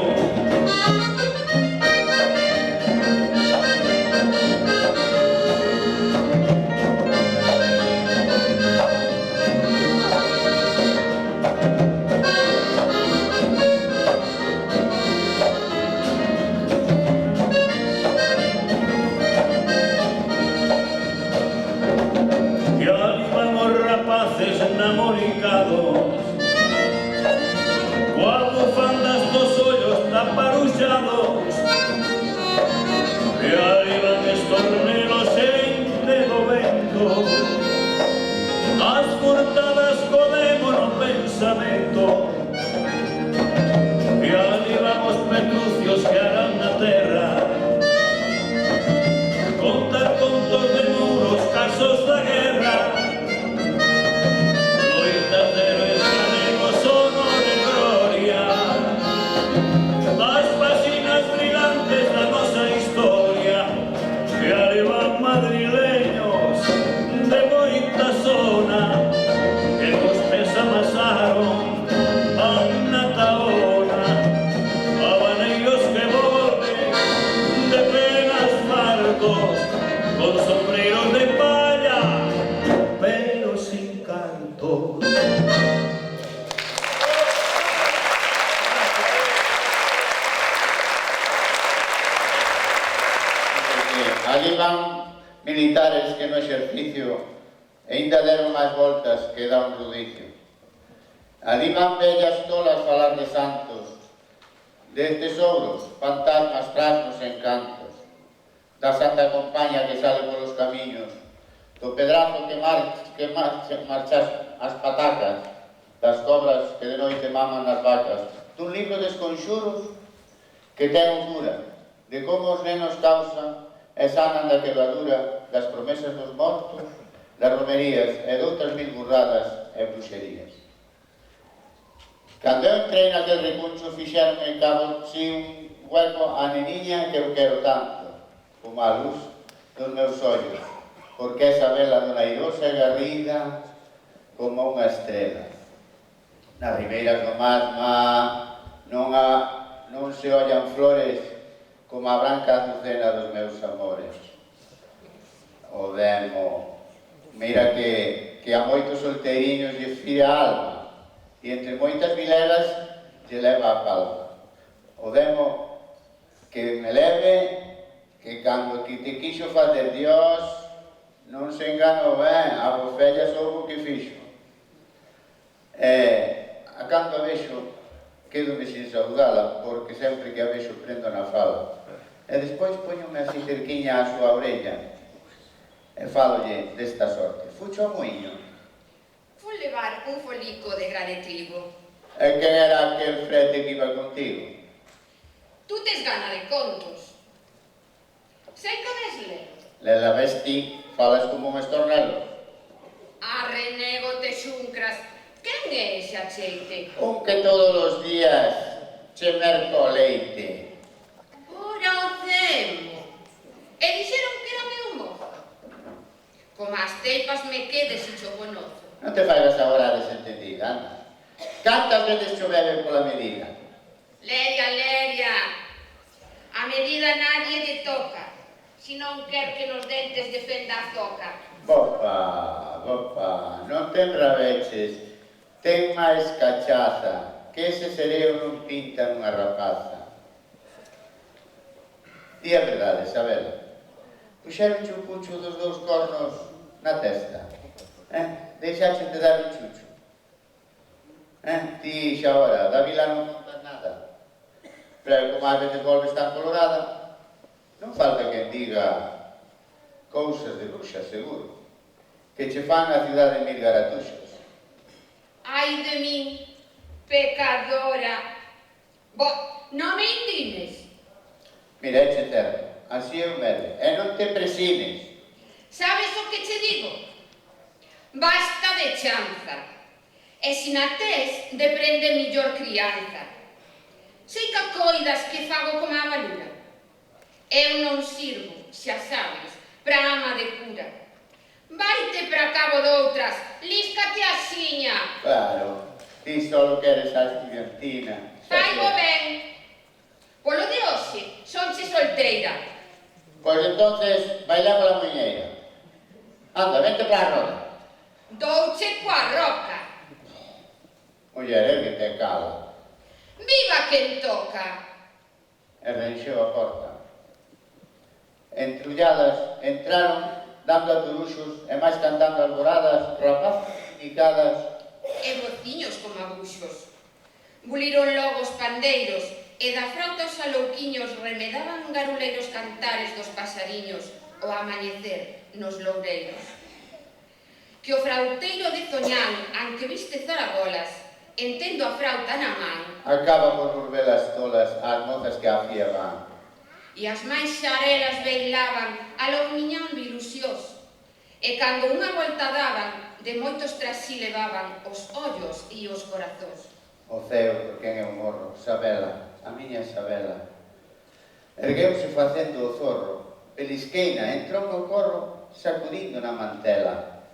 E ali van os rapaces namoricados, coas bufandas dos ollos taparuxados, e ali van estornelos xente do vento, as furtadas co demo no pensamento, e ali van os petrucios que harán na terra, contar contos de muros, casos da guerra, loitas de héroes galegos, honor e gloria, as páxinas militares que no exercicio ainda deron máis voltas que dá un rudicio. Ali van bellas tolas falar de santos, de tesouros, fantasmas trasnos encantos, da santa compañía que sale polos camiños, do pedrazo que marchas as patacas, das cobras que de noite maman nas vacas, dun libro de esconxuros que ten un cura, de como os nenos causan e sanan da quebradura das promesas dos mortos, das romerías e de outras mil burradas e bruxerías. Cando eu entrei naquel recuncho fixeron en cabo si un hueco a neniña que eu quero tanto, como a luz dos meus ollos, porque esa vela dona airosa e garrida como unha estrela. Nas ribeiras do Masma non se ollan flores como a branca azucena dos meus amores. O demo, mira que a moitos solteiriños lle fira a alma, e entre moitas vileras lle leva a palma. O demo que me leve, que cando que te quixo fazer Dios, non se enganou ben, a bofella soubo que fixo. A cando a vexo, quedo-me sin saudala, porque sempre que a vexo prendo na fala. E despois poñome así cerquiña a súa orella, e falolle desta sorte. Fucho ao muiño. Fun levar un folico de grane trigo. E quen era aquel frete que iba contigo? Tú tes gana de contos. Sei que ves ler. Lela ves ti, falas como un estornelo. A renego te xuncras. Quen é ese acheite? Un que todos os días che merco leite. Ora o demo. E dixeron que era meu mozo. Como as teipas me quedes e cho conozo. Non te faigas agora desentendida, anda. Cantas veces cho bebe pola medida? Leria, Leria. A medida nadie lle toca. Si non quer que nos dentes defenda a zoca. Bopa, non ten rabeches. Ten máis cachaza, que ese sereo non pinta nunha rapaza. Di a verdade, Isabela. Puxeronche un pucho dos dous cornos na testa. Deixaxe de dar un chucho. Ti xa ora, da vila non contas nada. Pero como ás veces volves tan colorada, non falta quen diga cousas de bruxa, seguro, que che fan a cidade mil garatuxos. Ai de min, pecadora. Non me indignes. Mira, eche terra, así é o mele, e non te presines. Sabes o que che digo? Basta de chanza. E se na tes, deprende millor crianza. Sei que coidas que fago como a balura. Eu non sirvo, xa sabes, pra ama de cura. Vaite para cabo doutras, líscate a xiña. Claro, ti solo queres a estudiantina. Faigo ben. Polo de hoxe, sonche solteira. Pois entonces, bailamos a muñeira. Anda, vente para a roda. Douche coa roca. Muller, que te cala. Viva quen toca. E reenxeu a porta. Entrulladas, entraron dando aturuxos e máis cantando alboradas, rapazas picadas. E bociños como abuxos. Buliron logo os pandeiros e da frauta os alouquiños remedaban garuleiros cantares dos pasariños ao amanecer nos loureiros. Que o frauteiro de Zoñán, aunque viste zaragolas, entendo a frauta na man. Acaba por volver as tolas ás mozas que a fía van. E as máis xarelas beilaban aló miñán ilusiós. E cando unha volta daban, de moitos tras si levaban os ollos e os corazóns. O ceo, por quen é o morro, Sabela, a miña Sabela. Ergueuse facendo o zorro, pelisqueina, entrou no corro, sacudindo na mantela.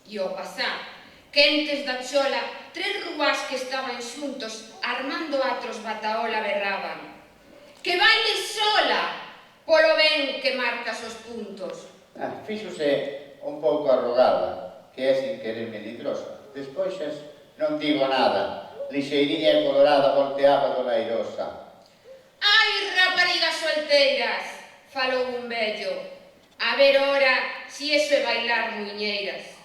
E ao pasar, quentes da chola, tres ruás que estaban xuntos, armando atros bataola berraban. Que baile sola, polo ben que marcas os puntos. Fíxose un pouco arrogada, que é sin querer melindrosa. Despois non digo nada, lixeiriña e colorada volteaba do airosa. Ai, raparigas solteiras, falou un vello, a ver ora si eso é bailar muiñeiras.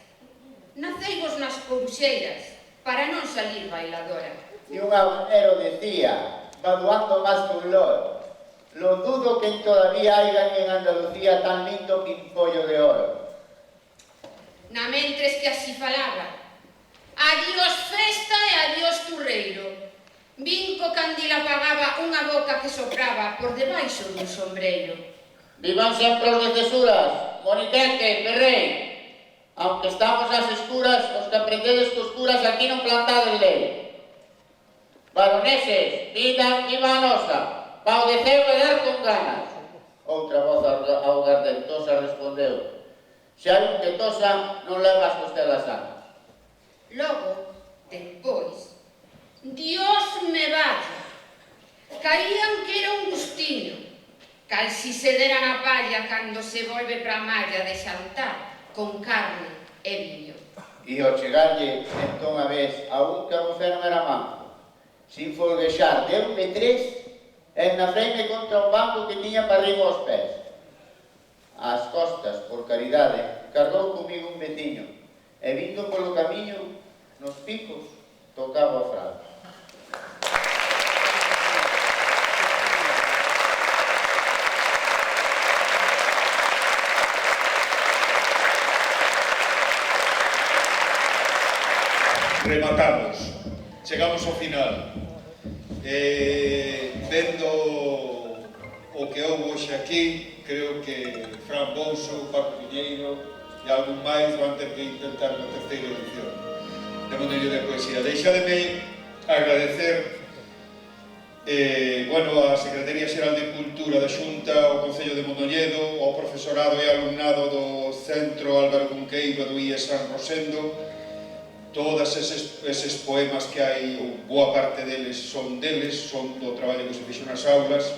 Naceivos nas coruxeiras para non salir bailadora. E un aunero decía, vaduando más que un loro, lo dudo que todavía haya en Andalucía tan lindo pimpollo de oro. Na mentres que así falaba, adiós festa e adiós turreiro. Vinco candil apagaba unha boca que sopraba por debaixo dun sombreiro. Vivan sempre os de cesuras, Moniquete, Ferrey. Aunque estamos ás escuras, os que aprendedes costuras aquí non plantades lei. Baroneses, viva a nosa, pau de ceo e dar con ganas. Outra voz augardentosa respondeu, se hai un que tosa, non leva as costelas sanas. Logo, despois, Dios me vaya, caían que era un gustiño, cal si se dera na palla cando se volve pra malla de xantar con carne e viño. E ao chegarlle, entón a vez, a un que a você non era manco, sin folguexar, deu-me tres, e nafreime contra un banco que tiña para arriba aos pés. Ás costas, por caridade, cargou comigo un veciño, e vindo polo camiño, nos picos, tocaba o fraude. Rematamos, chegamos ao final. Vendo o que houve hoxe aquí, creo que Fran Bouso, Paco Piñeiro e algún máis van ter que intentar na terceira edición de Mondoñedo de Poesía. Deixademe agradecer a Secretaría Xeral de Cultura da Xunta, ao Concello de Mondoñedo, ao profesorado e alumnado do Centro Álvaro Cunqueiro do IES San Rosendo. Todos eses poemas que hai, ou boa parte deles, son do traballo que se fixo nas aulas.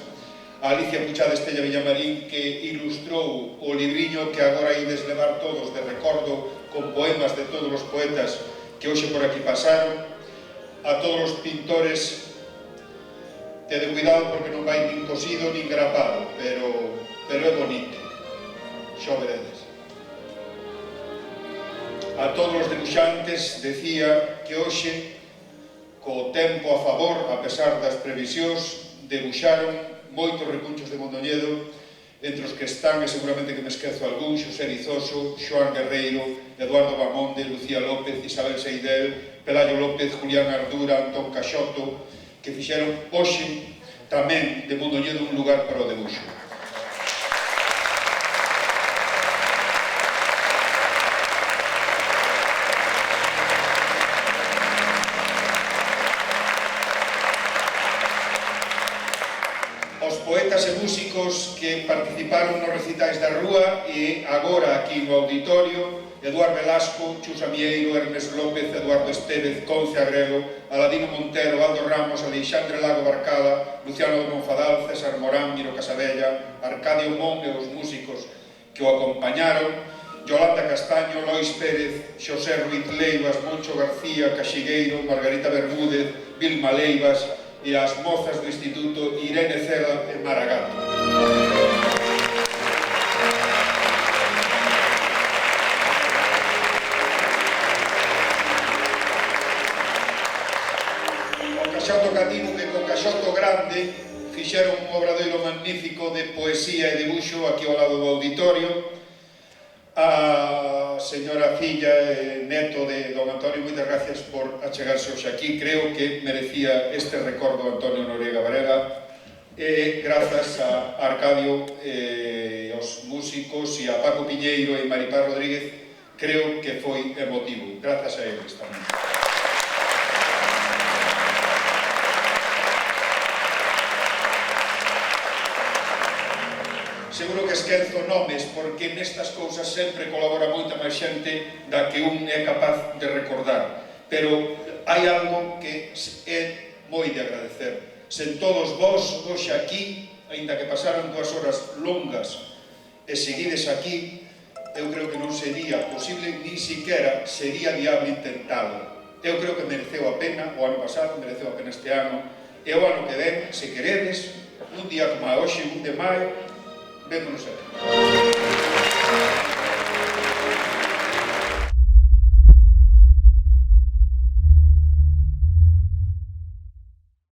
A Alicia Puchada Estella Villamarín, que ilustrou o libriño que agora ides levar todos de recordo, con poemas de todos os poetas que hoxe por aquí pasaron. A todos os pintores, tede cuidado porque non vai nin cosido nin grapado, pero é bonito, xa o veredes. A todos os debuxantes, decía que hoxe, co tempo a favor, a pesar das previsións, debuxaron moitos recunchos de Mondoñedo, entre os que están, e seguramente que me esquezo algún, Xosé Rizoso, Xoán Guerreiro, Eduardo Bamonde, Lucía López, Isabel Seidel, Pelayo López, Julián Ardura, Antón Caxoto, que fixeron hoxe tamén de Mondoñedo un lugar para o debuxo. Poetas e músicos que participaron nos recitais da Rúa e agora aquí no auditorio: Eduardo Velasco, Chus Amieiro, Ernest López, Eduardo Estevez, Conce Agrelo, Aladino Montero, Aldo Ramos, Alexandre Lago Barcala, Luciano de Monfadal, César Morán, Miro Casabella, Arcadio Mon e os músicos que o acompañaron, Yolanda Castaño, Lois Pérez, Xosé Ruiz Leivas, Moncho García, Caxigueiro, Margarita Bermúdez, Vilma Leivas e as mozas do Instituto Irene Cela e Maragato. O Caxoto Cativo que co Caxoto Grande fixeron un obradoiro magnífico de poesía e debuxo aquí ao lado do auditorio. A señora filla e neto de don Antonio, moitas gracias por achegarse hoxe aquí. Creo que merecía este recordo a Antonio Noriega Varela, e grazas a Arcadio e aos músicos e a Paco Piñeiro e Maripá Rodríguez, creo que foi emotivo. Grazas a eles tamén. Seguro que esquezo nomes, porque nestas cousas sempre colabora moita máis xente da que un é capaz de recordar. Pero hai algo que é moi de agradecer. Sen todos vós, hoxe aquí, aínda que pasaron 2 horas longas e seguides aquí, eu creo que non sería posible, ni siquiera sería viable intentalo. Eu creo que mereceu a pena o ano pasado, mereceu a pena este ano, e o ano que ven, se queredes, un día como a hoxe, 1 de maio, vémonos aquí.